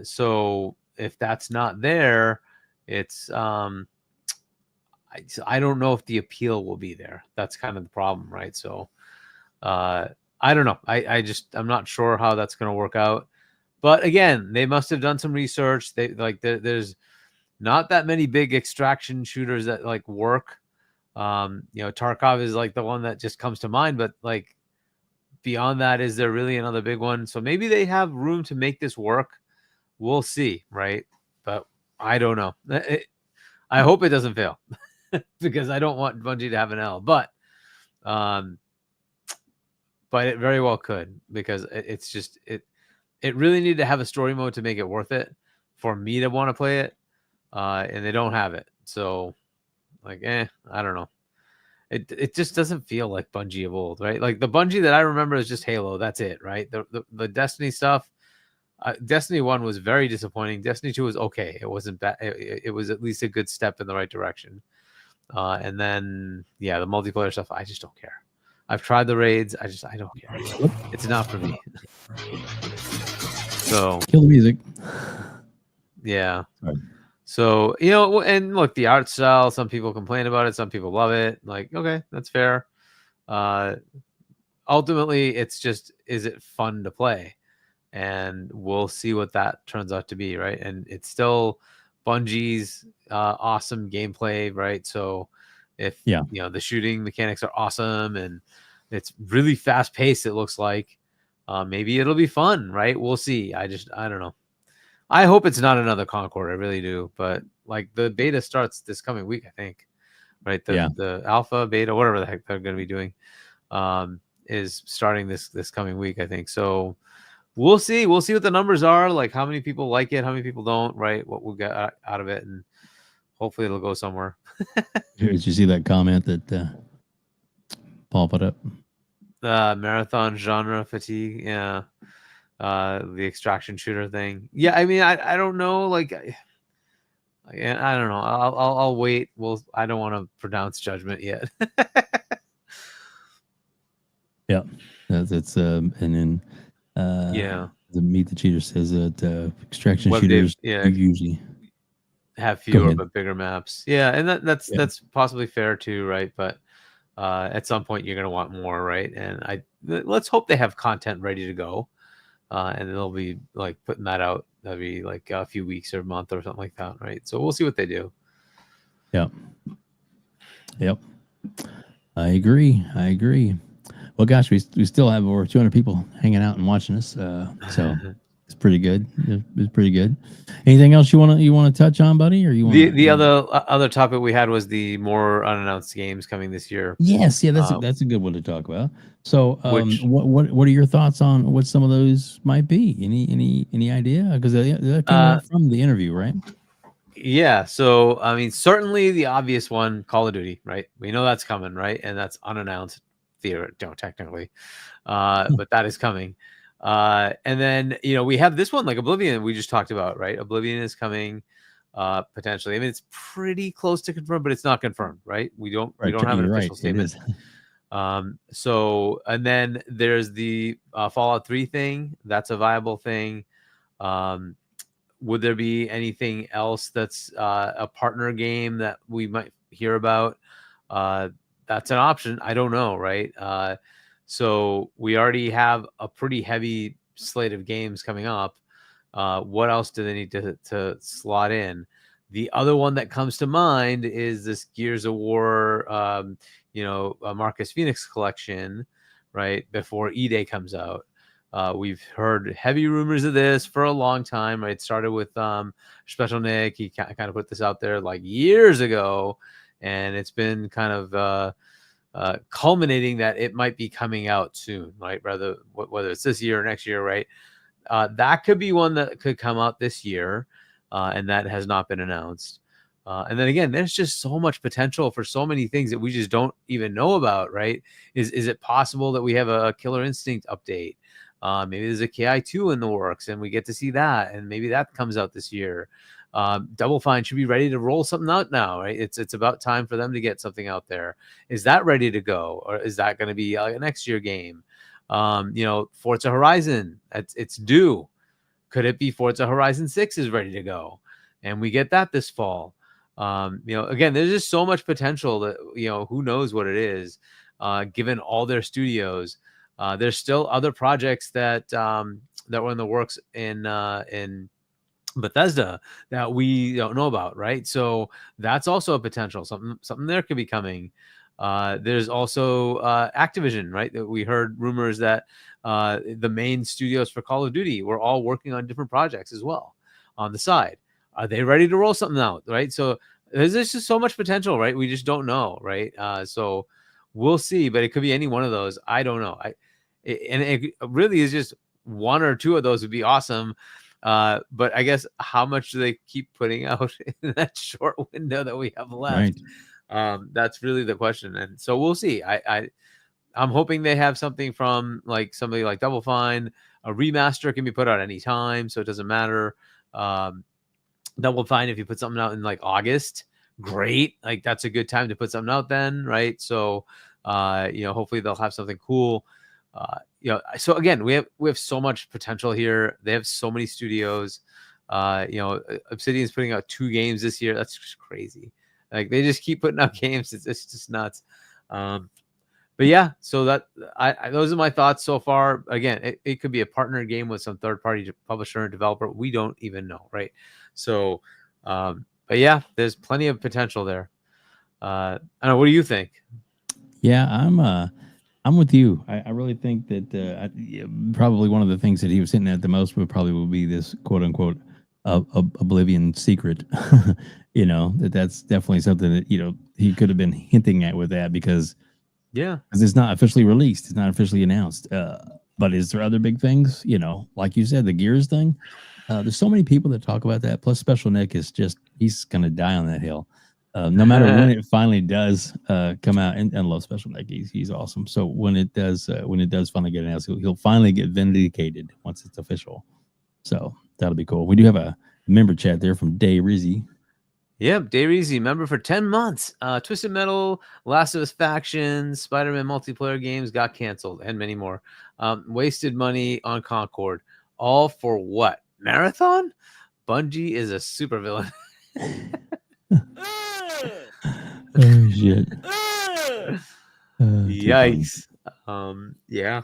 So if that's not there, it's I don't know if the appeal will be there. That's kind of the problem, right? So I don't know. I'm not sure how that's going to work out. But again, they must have done some research. There's not that many big extraction shooters that like work. Tarkov is like the one that just comes to mind, but like beyond that, is there really another big one? So maybe they have room to make this work. We'll see, right? But I don't know. I hope it doesn't fail because I don't want Bungie to have an L. But it very well could, because it's just it really needed to have a story mode to make it worth it for me to want to play it, and they don't have it. So like, I don't know. It just doesn't feel like Bungie of old, right? Like the Bungie that I remember is just Halo. That's it, right? The Destiny stuff. Destiny 1 was very disappointing. Destiny 2 was okay. It wasn't bad. It was at least a good step in the right direction. And then, the multiplayer stuff, I just don't care. I've tried the raids. I don't care. It's not for me. So kill the music. Yeah. Sorry. So, and look, the art style, some people complain about it. Some people love it. Like, okay, that's fair. Ultimately, it's just, is it fun to play? And we'll see what that turns out to be, right? And it's still Bungie's awesome gameplay, right? So if the shooting mechanics are awesome and it's really fast paced, it looks like maybe it'll be fun, right? We'll see. I don't know. I hope it's not another Concord. I really do. But like the beta starts this coming week, I think, right? The alpha, beta, whatever the heck they're going to be doing, is starting this coming week, I think. So we'll see. We'll see what the numbers are, like how many people like it, how many people don't, right? What we'll get out of it, and hopefully it'll go somewhere. Did you see that comment that Paul put up? marathon genre fatigue. Yeah. The extraction shooter thing. Yeah, I mean, I don't know. Like, I don't know. I'll wait. I don't want to pronounce judgment yet. Yeah, that's and then Yeah. the Meet the Cheater says that extraction WEBDAVE, shooters yeah, usually have Go fewer ahead. but bigger maps. Yeah, and that's Yeah. that's possibly fair too, right? But at some point you're gonna want more, right? And let's hope they have content ready to go, and they'll be like putting that out. That'll be like a few weeks or a month or something like that, right? So we'll see what they do. Yeah. Yep. I agree. Well, gosh, we still have over 200 people hanging out and watching us. So it's pretty good. It's pretty good. Anything else you want to touch on, buddy? Or you want The other topic we had was the more unannounced games coming this year. Yes, yeah, that's a good one to talk about. So, Which- what are your thoughts on what some of those might be? Any idea? Because that came out from the interview, right? Yeah, so I mean, certainly the obvious one, Call of Duty, right? We know that's coming, right? And that's unannounced, technically, but that is coming. And then we have this one, like Oblivion, we just talked about, right? Oblivion is coming, potentially. I mean, it's pretty close to confirmed, but it's not confirmed, right? We don't have an You're official statement. So, and then there's the Fallout 3 thing. That's a viable thing. Would there be anything else that's a partner game that we might hear about? That's an option. I don't know, right? So we already have a pretty heavy slate of games coming up. What else do they need to slot in? The other one that comes to mind is this Gears of War, Marcus Phoenix collection, right? Before E-Day comes out. We've heard heavy rumors of this for a long time, right? It started with Special Nick. He kind of put this out there like years ago, and it's been kind of culminating that it might be coming out soon, right? Whether it's this year or next year, right? That could be one that could come out this year, and that has not been announced. And then again, there's just so much potential for so many things that we just don't even know about, right? Is it possible that we have a Killer Instinct update? Maybe there's a KI2 in the works and we get to see that, and maybe that comes out this year. Double Fine should be ready to roll something out now, right? It's about time for them to get something out there. Is that ready to go, or is that going to be a next year game? Forza Horizon, it's due. Could it be Forza Horizon 6 is ready to go and we get that this fall? Again, there's just so much potential that who knows what it is, given all their studios. There's still other projects that were in the works in Bethesda that we don't know about, right? So that's also a potential. Something there could be coming. There's also Activision, right? That we heard rumors that the main studios for Call of Duty were all working on different projects as well on the side. Are they ready to roll something out, right? So there's just so much potential, right? We just don't know, right? So we'll see, but it could be any one of those. I don't know. It really is just one or two of those would be awesome. But I guess how much do they keep putting out in that short window that we have left? Right. That's really the question. And so we'll see. I'm hoping they have something from like somebody like Double Fine. A remaster can be put out anytime, so it doesn't matter. Double Fine, if you put something out in like August, great. Like that's a good time to put something out then, right? So hopefully they'll have something cool. So again, we have so much potential here. They have so many studios. Obsidian's putting out 2 games this year. That's just crazy. Like they just keep putting out games. It's just nuts. But yeah, so that those are my thoughts so far. Again, it could be a partner game with some third-party publisher and developer. We don't even know, right? So, but yeah, there's plenty of potential there. I don't know. What do you think? Yeah, I'm with you. I really think that probably one of the things that he was hitting at the most will be this quote unquote Oblivion secret. That's definitely something that he could have been hinting at with that because it's not officially released, it's not officially announced. But is there other big things? Like you said, the Gears thing. There's so many people that talk about that. Plus, Special Nick is he's gonna die on that hill. No matter when it finally does come out, and love Special Nick, he's awesome. So when it does finally get announced, he'll finally get vindicated once it's official. So that'll be cool. We do have a member chat there from Day Rizzy. Yep, Dayreezy, member for 10 months. Twisted Metal, Last of Us Factions, Spider-Man multiplayer games got canceled, and many more. Wasted money on Concord. All for what? Marathon? Bungie is a supervillain. Oh shit! Yikes! Yeah.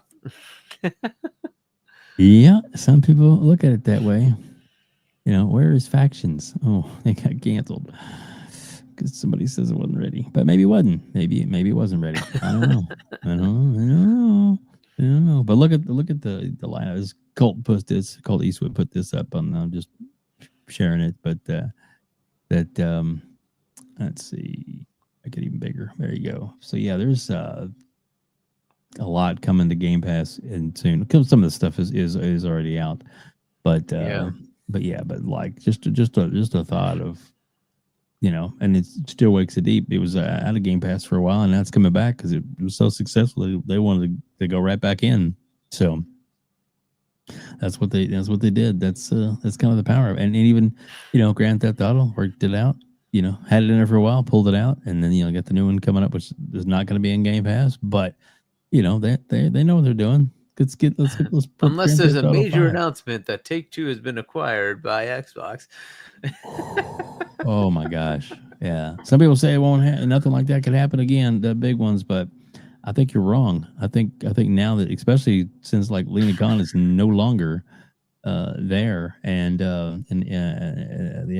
Yeah, some people look at it that way. You know, where is Factions? Oh, they got canceled because somebody says it wasn't ready, but maybe it wasn't. Maybe it wasn't ready. I don't know. I don't know. But look at the lineup. Colt Eastwood put this up on. I'm just sharing it, but let's see. Make it even bigger. There you go. So yeah, there's a lot coming to Game Pass and soon. Some of the stuff is already out, but like just a thought of, you know, and it still wakes it deep. It was out of Game Pass for a while, and now it's coming back because it was so successful. They wanted to go right back in. So that's what they did. That's kind of the power. And even, you know, Grand Theft Auto worked it out. You know, had it in there for a while, pulled it out, and then, you know, got the new one coming up, which is not going to be in Game Pass. But, you know, they know what they're doing. Let's unless there's a major announcement that Take-Two has been acquired by Xbox. Oh my gosh, yeah. Some people say it won't nothing like that could happen again, the big ones, but I think you're wrong. I think now that, especially since like Lena Khan is no longer there, and the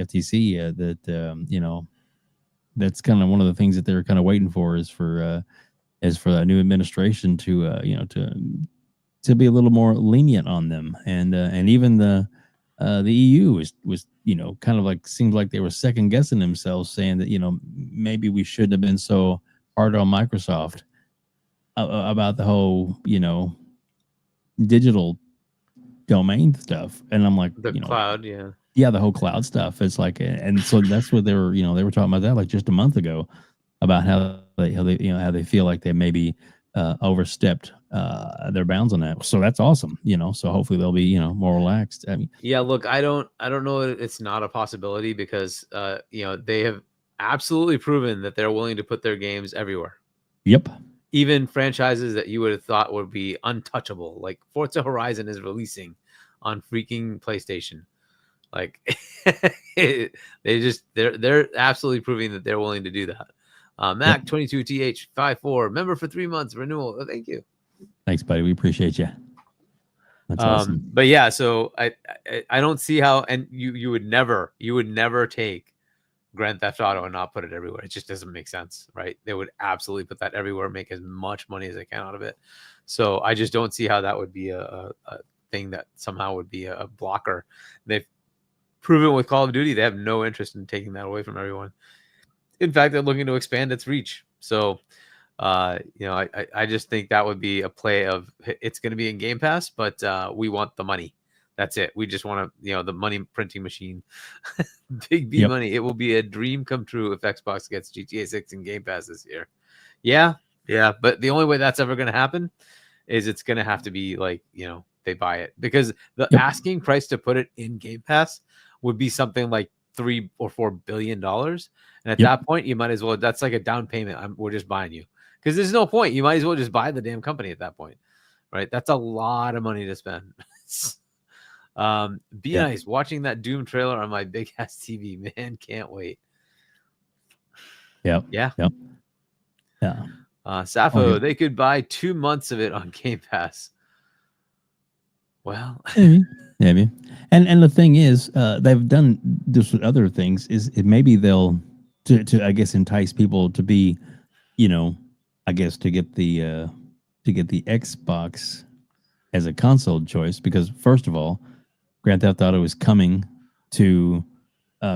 FTC, that you know, that's kind of one of the things that they're kind of waiting for is for a new administration to you know, to be a little more lenient on them, and even the EU was you know, kind of like, seemed like they were second guessing themselves, saying that, you know, maybe we shouldn't have been so hard on Microsoft about the whole, you know, digital domain stuff. And I'm like, the cloud, the whole cloud stuff. It's like, and so that's what they were talking about that like just a month ago, about how they feel like they maybe overstepped their bounds on that. So that's awesome, you know. So hopefully they'll be, you know, more relaxed. I mean, yeah. Look, I don't know. It's not a possibility because you know, they have absolutely proven that they're willing to put their games everywhere. Yep. Even franchises that you would have thought would be untouchable, like Forza Horizon is releasing on freaking PlayStation. Like they're absolutely proving that they're willing to do that. Mac 22TH54, member for 3 months, renewal. Oh, thank you. Thanks, buddy. We appreciate you. That's awesome. But yeah, so I don't see how, and you would never take Grand Theft Auto and not put it everywhere. It just doesn't make sense, right? They would absolutely put that everywhere, make as much money as they can out of it. So I just don't see how that would be a thing that somehow would be a blocker. They've proven with Call of Duty they have no interest in taking that away from everyone. In fact, they're looking to expand its reach. So, you know, I just think that would be a play of, it's going to be in Game Pass, but we want the money. That's it. We just want to, you know, the money printing machine. Big B money. It will be a dream come true if Xbox gets GTA 6 in Game Pass this year. Yeah. But the only way that's ever going to happen is it's going to have to be like, you know, they buy it, because the asking price to put it in Game Pass would be something like $3 or $4 billion. And at that point, you might as well, that's like a down payment. We're just buying you, because there's no point. You might as well just buy the damn company at that point, right? That's a lot of money to spend. Be nice watching that Doom trailer on my big ass TV, man. Can't wait. Yeah. Sappho, they could buy 2 months of it on Game Pass. Well, maybe. And the thing is, they've done this with other things. Maybe they'll to I guess entice people to be, you know, I guess to get the Xbox as a console choice, because first of all, Grand Theft Auto is coming to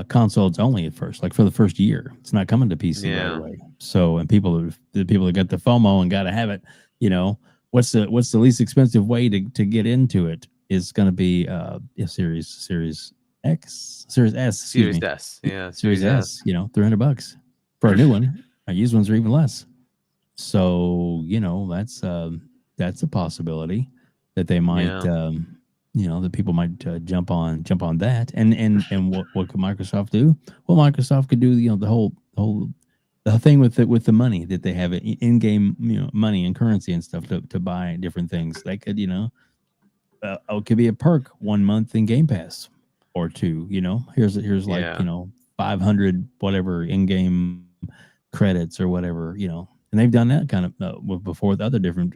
consoles only at first, like for the first year. It's not coming to PC right away. So, and the people that got the FOMO and got to have it, you know, what's the least expensive way to get into it is going to be Series X, Series S, Series S, Series S, you know, $300. for a new one. Used ones are even less. So that's a possibility that they might that people might jump on that. And what could Microsoft do? Well, Microsoft could do the thing with the money that they have in game money and currency and stuff to buy different things. They could it could be a perk 1 month in Game Pass or two. Here's like 500 whatever in game credits or whatever. And they've done that kind of before with other different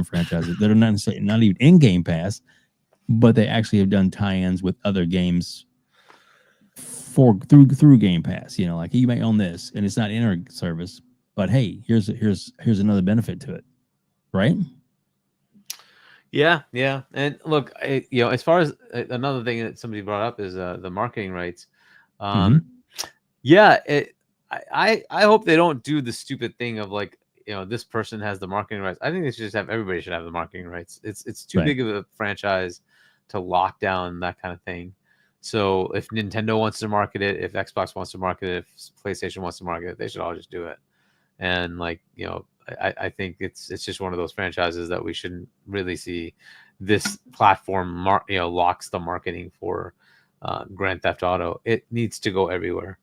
franchises that are not necessarily not even in Game Pass, but they actually have done tie-ins with other games through Game Pass. Like you may own this and it's not in our service, but hey, here's another benefit to it, right? Yeah. And look, as far as another thing that somebody brought up is the marketing rights. Yeah, I hope they don't do the stupid thing of like, this person has the marketing rights. I think they should just have everybody should have the marketing rights. It's too big of a franchise to lock down that kind of thing. So if Nintendo wants to market it, if Xbox wants to market it, if PlayStation wants to market it, they should all just do it. And like, I think it's just one of those franchises that we shouldn't really see this platform locks the marketing for Grand Theft Auto. It needs to go everywhere.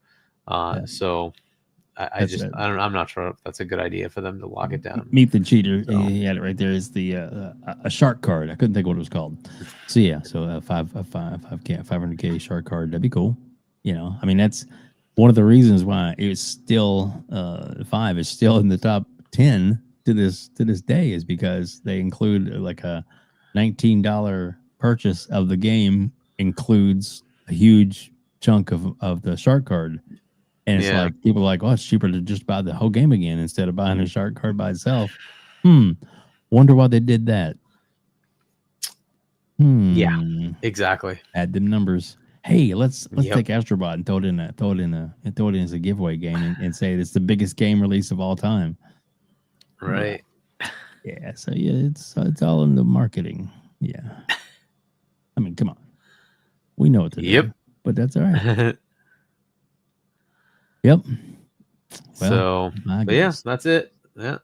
So I'm not sure if that's a good idea for them to lock it down. Meet the Cheater. So. He had it right there. Is the a shark card? I couldn't think of what it was called. So yeah, so a 500K shark card. That'd be cool. I mean that's one of the reasons why it's still 5 is still in the top 10 to this day is because they include like a $19 purchase of the game includes a huge chunk of the shark card. And it's like people are like, oh, it's cheaper to just buy the whole game again instead of buying a shark card by itself. Wonder why they did that. Yeah, exactly. Add them numbers. Hey, let's take Astrobot and throw it in as a giveaway game and say it's the biggest game release of all time. Right. Yeah. So it's all in the marketing. Yeah. I mean, come on. We know what to do. But that's all right. Yep. Well, that's it. Yeah,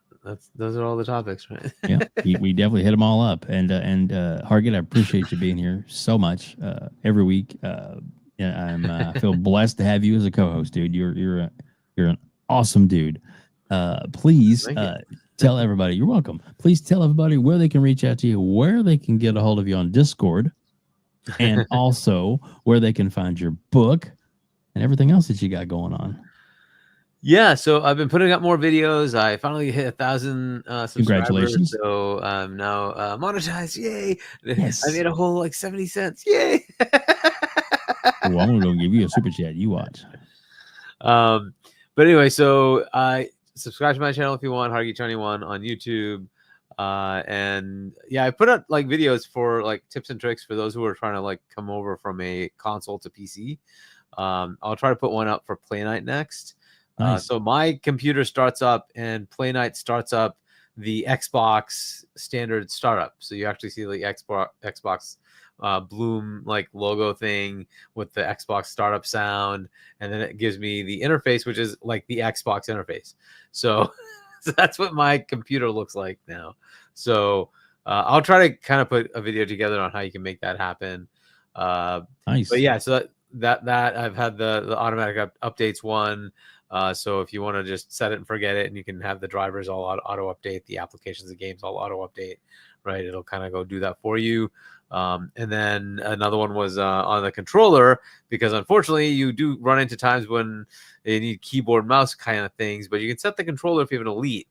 those are all the topics, right? Yeah, we definitely hit them all up. And Hargeet, I appreciate you being here so much every week. I feel blessed to have you as a co-host, dude. You're an awesome dude. Please tell everybody. You're welcome. Please tell everybody where they can reach out to you, where they can get a hold of you on Discord, and also where they can find your book and everything else that you got going on. Yeah, so I've been putting up more videos. I finally hit 1,000 subscribers. Congratulations. So I'm now monetized. Yay. Yes. I made a whole 70 cents. Yay. Well, I'm going to give you a super chat. You watch. But anyway, so subscribe to my channel if you want, Hargeet Chani 1 on YouTube. And yeah, I put up like videos for like tips and tricks for those who are trying to like come over from a console to PC. I'll try to put one up for Play Night next. Nice. So my computer starts up and Play Night starts up the Xbox standard startup. So you actually see the Xbox Bloom like logo thing with the Xbox startup sound, and then it gives me the interface, which is like the Xbox interface. So that's what my computer looks like now. So I'll try to kind of put a video together on how you can make that happen. Nice. But yeah, so that I've had the automatic updates one. So if you want to just set it and forget it, and you can have the drivers all auto update, the applications, the games all auto update, right? It'll kind of go do that for you. And then another one was on the controller, because unfortunately you do run into times when you need keyboard mouse kind of things, but you can set the controller if you have an Elite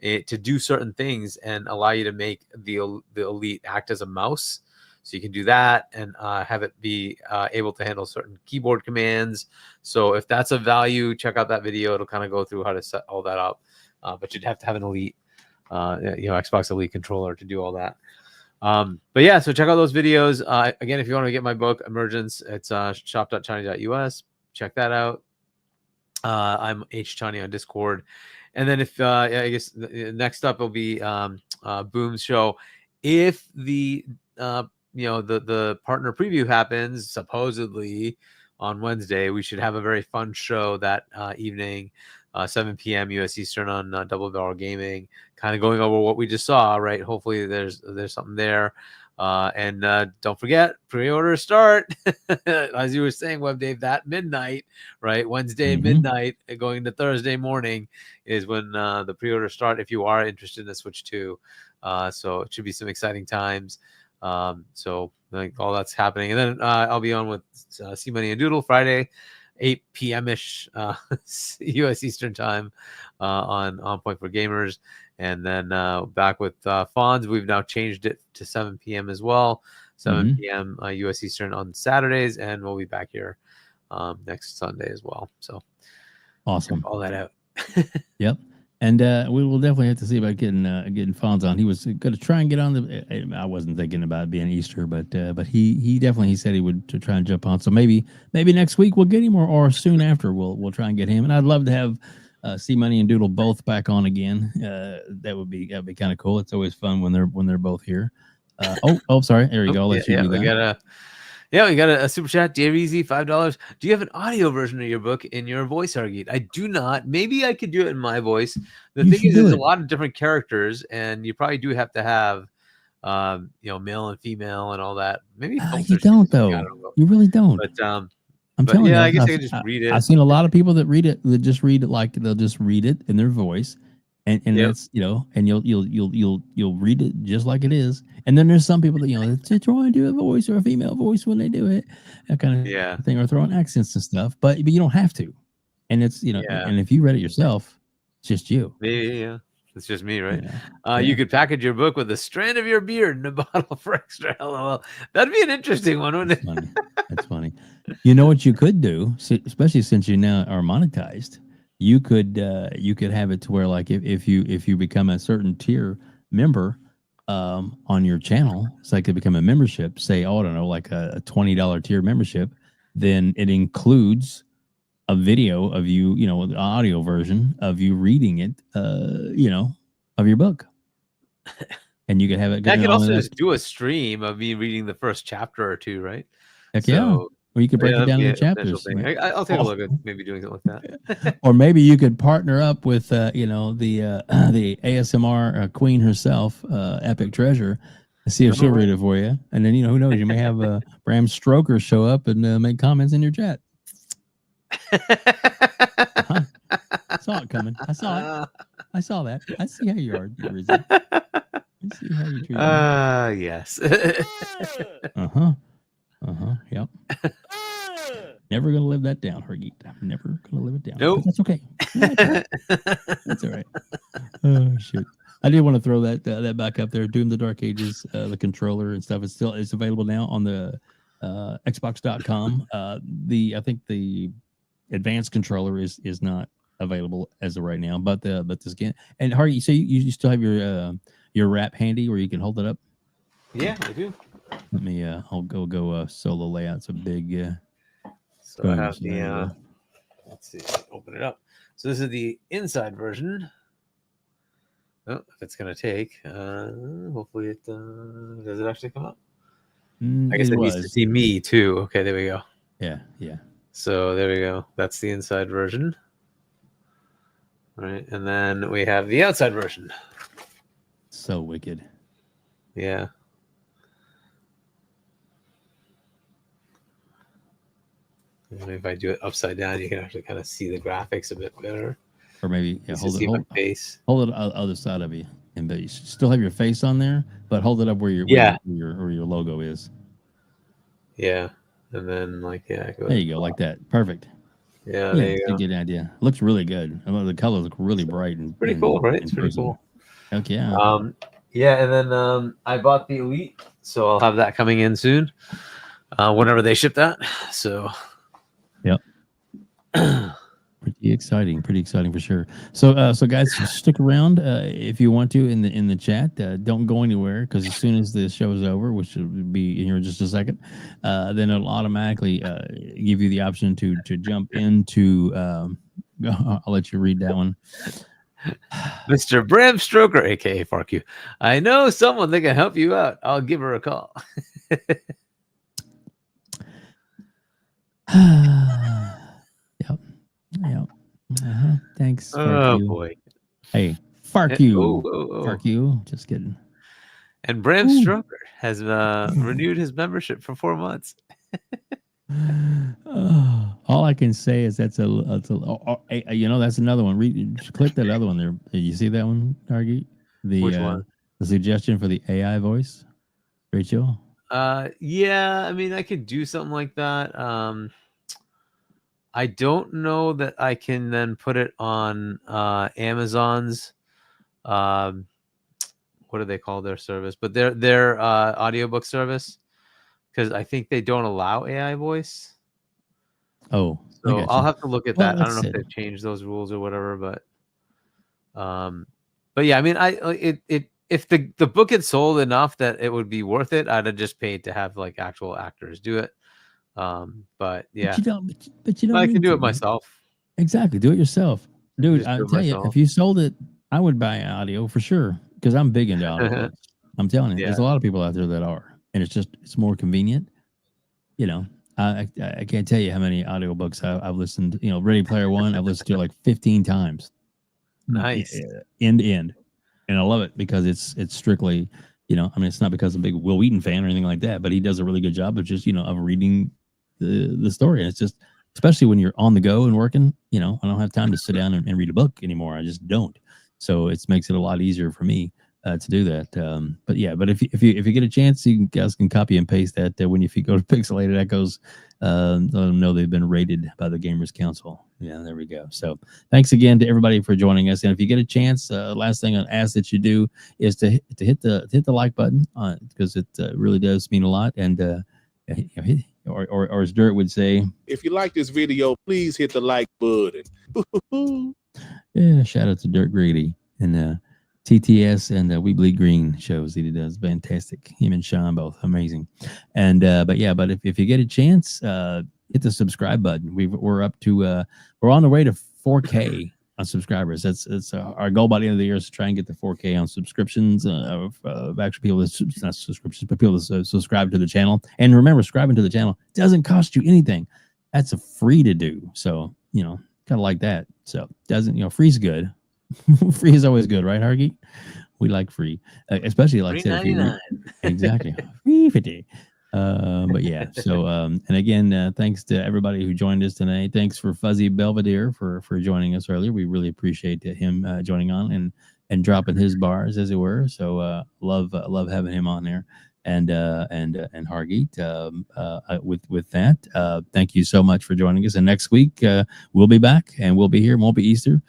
to do certain things and allow you to make the Elite act as a mouse. So you can do that and have it be able to handle certain keyboard commands. So if that's a value, check out that video. It'll kind of go through how to set all that up. But you'd have to have an Elite, Xbox Elite controller to do all that. But yeah, so check out those videos. Again, if you want to get my book, Emergence, it's shop.chani.us. Check that out. I'm H Chani on Discord. And then if I guess next up will be Boom's show. If the the partner preview happens supposedly on Wednesday, we should have a very fun show that evening. 7 p.m. US Eastern on Double Barrel Gaming, kind of going over what we just saw, right? Hopefully there's something there. And don't forget, pre-orders start, as you were saying, WebDave, that midnight, right? Wednesday midnight going to Thursday morning is when the pre-orders start if you are interested in the Switch 2. So it should be some exciting times. So like all that's happening. And then I'll be on with C Money and Doodle Friday, 8 p.m.-ish US Eastern time on Point for Gamers. And then back with Fonz, we've now changed it to 7 p.m. as well, 7 p.m. US Eastern on Saturdays, and we'll be back here next Sunday as well. So awesome. Check all that out. Yep. And we will definitely have to see about getting Fonz on. He was going to try and get on the. I wasn't thinking about it being Easter, but he definitely said he would to try and jump on. So maybe next week we'll get him, or soon after we'll try and get him. And I'd love to have C Money and Doodle both back on again. That'd be kind of cool. It's always fun when they're both here. Sorry. There you go. I'll let you do that. We got a super chat. Dear Easy, $5. Do you have an audio version of your book in your voice, Hargeet? I do not. Maybe I could do it in my voice. The thing is, there's a lot of different characters, and you probably do have to have, male and female and all that. Maybe you don't though. You really don't. But I'm telling you, I guess I could just read it. I've seen a lot of people that read it. That just read it like they'll just read it in their voice, and that's and you'll read it just like it is. And then there's some people that they try and do a voice or a female voice when they do it, that kind of thing, or throwing accents and stuff. But you don't have to. And it's and if you read it yourself, it's just you. Yeah. It's just me, right? You could package your book with a strand of your beard and a bottle for extra LOL. That'd be an interesting one, wouldn't it? That's funny. You know what you could do, especially since you now are monetized, you could have it to where, like, if you become a certain tier member on your channel, it's like to become a membership, say, I don't know, like a $20 tier membership, then it includes a video of you, the audio version of you reading it, of your book. And you could have it. I could also just do a stream of me reading the first chapter or two, right? Heck yeah. Or you could break it down into chapters. I'll take a look at maybe doing something like that. Or maybe you could partner up with, the ASMR queen herself, Epic Treasure, and see if she'll read it for you. And then, who knows? You may have Bram Stoker show up and make comments in your chat. I saw it coming. I saw it. I saw that. I see how you are, Rizzy. I see how you treat me. Yes. Yep. Never gonna live that down, Hargeet. I'm never gonna live it down. Nope. But that's okay. That's all right. Oh shoot. I did want to throw that back up there. Doom the Dark Ages, the controller and stuff. It's available now on the Xbox.com. I think the advanced controller is not available as of right now, but this game. And Hargeet, so you still have your wrap handy where you can hold it up? Yeah, I do. Let me I'll go solo layout's a big so I have the let's see, open it up. So this is the inside version. Oh, if it's gonna take, hopefully it does it actually come up? I guess it needs to see me too. Okay, there we go. Yeah. So there we go. That's the inside version. All right, and then we have the outside version. So wicked. Yeah. And if I do it upside down, you can actually kind of see the graphics a bit better. Or maybe hold it on the other side of you, and but you still have your face on there, but hold it up where your logo is. Yeah, and then there you go, like that. Perfect. Yeah, there you go. Good idea. Looks really good. I love the colors look really bright and pretty cool, right? It's pretty cool. Heck yeah. Yeah, and then I bought the Elite, so I'll have that coming in soon. Whenever they ship that. So. Yep. Pretty exciting for sure. So guys, stick around if you want to in the chat. Don't go anywhere, because as soon as the show is over, which will be here in just a second, then it'll automatically give you the option to jump into. I'll let you read that one. Mr. Bram Stoker, aka FarQ. I know someone that can help you out. I'll give her a call. Yep. Thanks. Oh you. boy. Hey, fark And- you. oh. Fark you. Just kidding. And Bram Ooh. Stroker has renewed his membership for 4 months. All I can say is that's that's another one. Click that other one there. Did you see that one, Target? Which one? The suggestion for the AI voice, Rachel. Yeah, I mean, I could do something like that. I don't know that I can then put it on Amazon's what do they call their service? But their audiobook service, because I think they don't allow AI voice. Oh, So I'll have to look at that. I don't know that's if they've changed those rules or whatever, but yeah, I mean, if the book had sold enough that it would be worth it, I'd have just paid to have like actual actors do it. But yeah, but you don't I can need do to, it myself. Exactly, do it yourself, dude. Just do I'll it tell you, myself. if you sold it, I would buy audio for sure because I'm big into audiobooks. I'm telling you, there's a lot of people out there that are, and it's more convenient. You know, I can't tell you how many audiobooks I've listened. You know, Ready Player One, I've listened to like 15 times. Nice. End to end, and I love it because it's strictly, I mean, it's not because I'm a big Will Wheaton fan or anything like that, but he does a really good job of just of reading the story, and it's just, especially when you're on the go and working, I don't have time to sit down and read a book anymore. I just don't. So it makes it a lot easier for me to do that. But yeah, but if you get a chance, you guys can copy and paste that if you go to Pixelated Echoes, let them know they've been rated by the Gamers Council. Yeah, there we go. So thanks again to everybody for joining us. And if you get a chance, last thing I'd ask that you do is to hit the like button because it really does mean a lot. And or as Dirt would say, if you like this video, please hit the like button. Yeah, shout out to Dirt Greedy and TTS and We Bleed Green shows that he does. Fantastic. Him and Shaun both amazing. And but if you get a chance, hit the subscribe button. We're up to we're on the way to 4K on subscribers. That's our goal by the end of the year is to try and get to 4K on subscriptions of actually people that not subscriptions, but people that subscribe to the channel. And remember, subscribing to the channel doesn't cost you anything. That's a free to do. So kind of like that. So doesn't free's good. Free is always good, right, Hargeet? We like free, especially like I said, exactly free 50. But yeah, so and again, thanks to everybody who joined us tonight. Thanks for Fuzzy Belvedere for joining us earlier. We really appreciate him joining on and dropping his bars, as it were. So love having him on there. And Hargeet, with that, thank you so much for joining us. And next week we'll be back and we'll be here. It won't be Easter.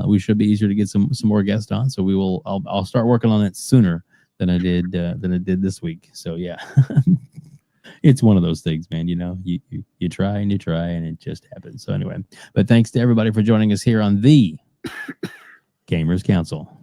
We should be easier to get some more guests on. So we will. I'll start working on it sooner than I did this week. So yeah, it's one of those things, man. You try and it just happens. So anyway, but thanks to everybody for joining us here on the Gamers Council.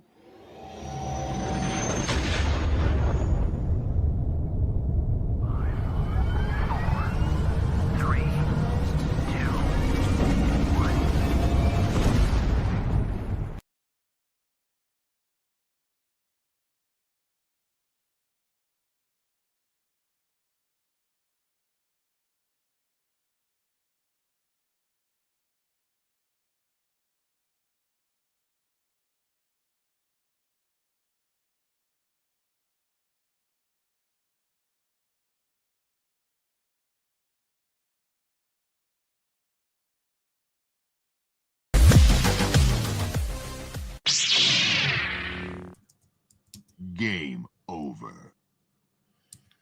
Game over.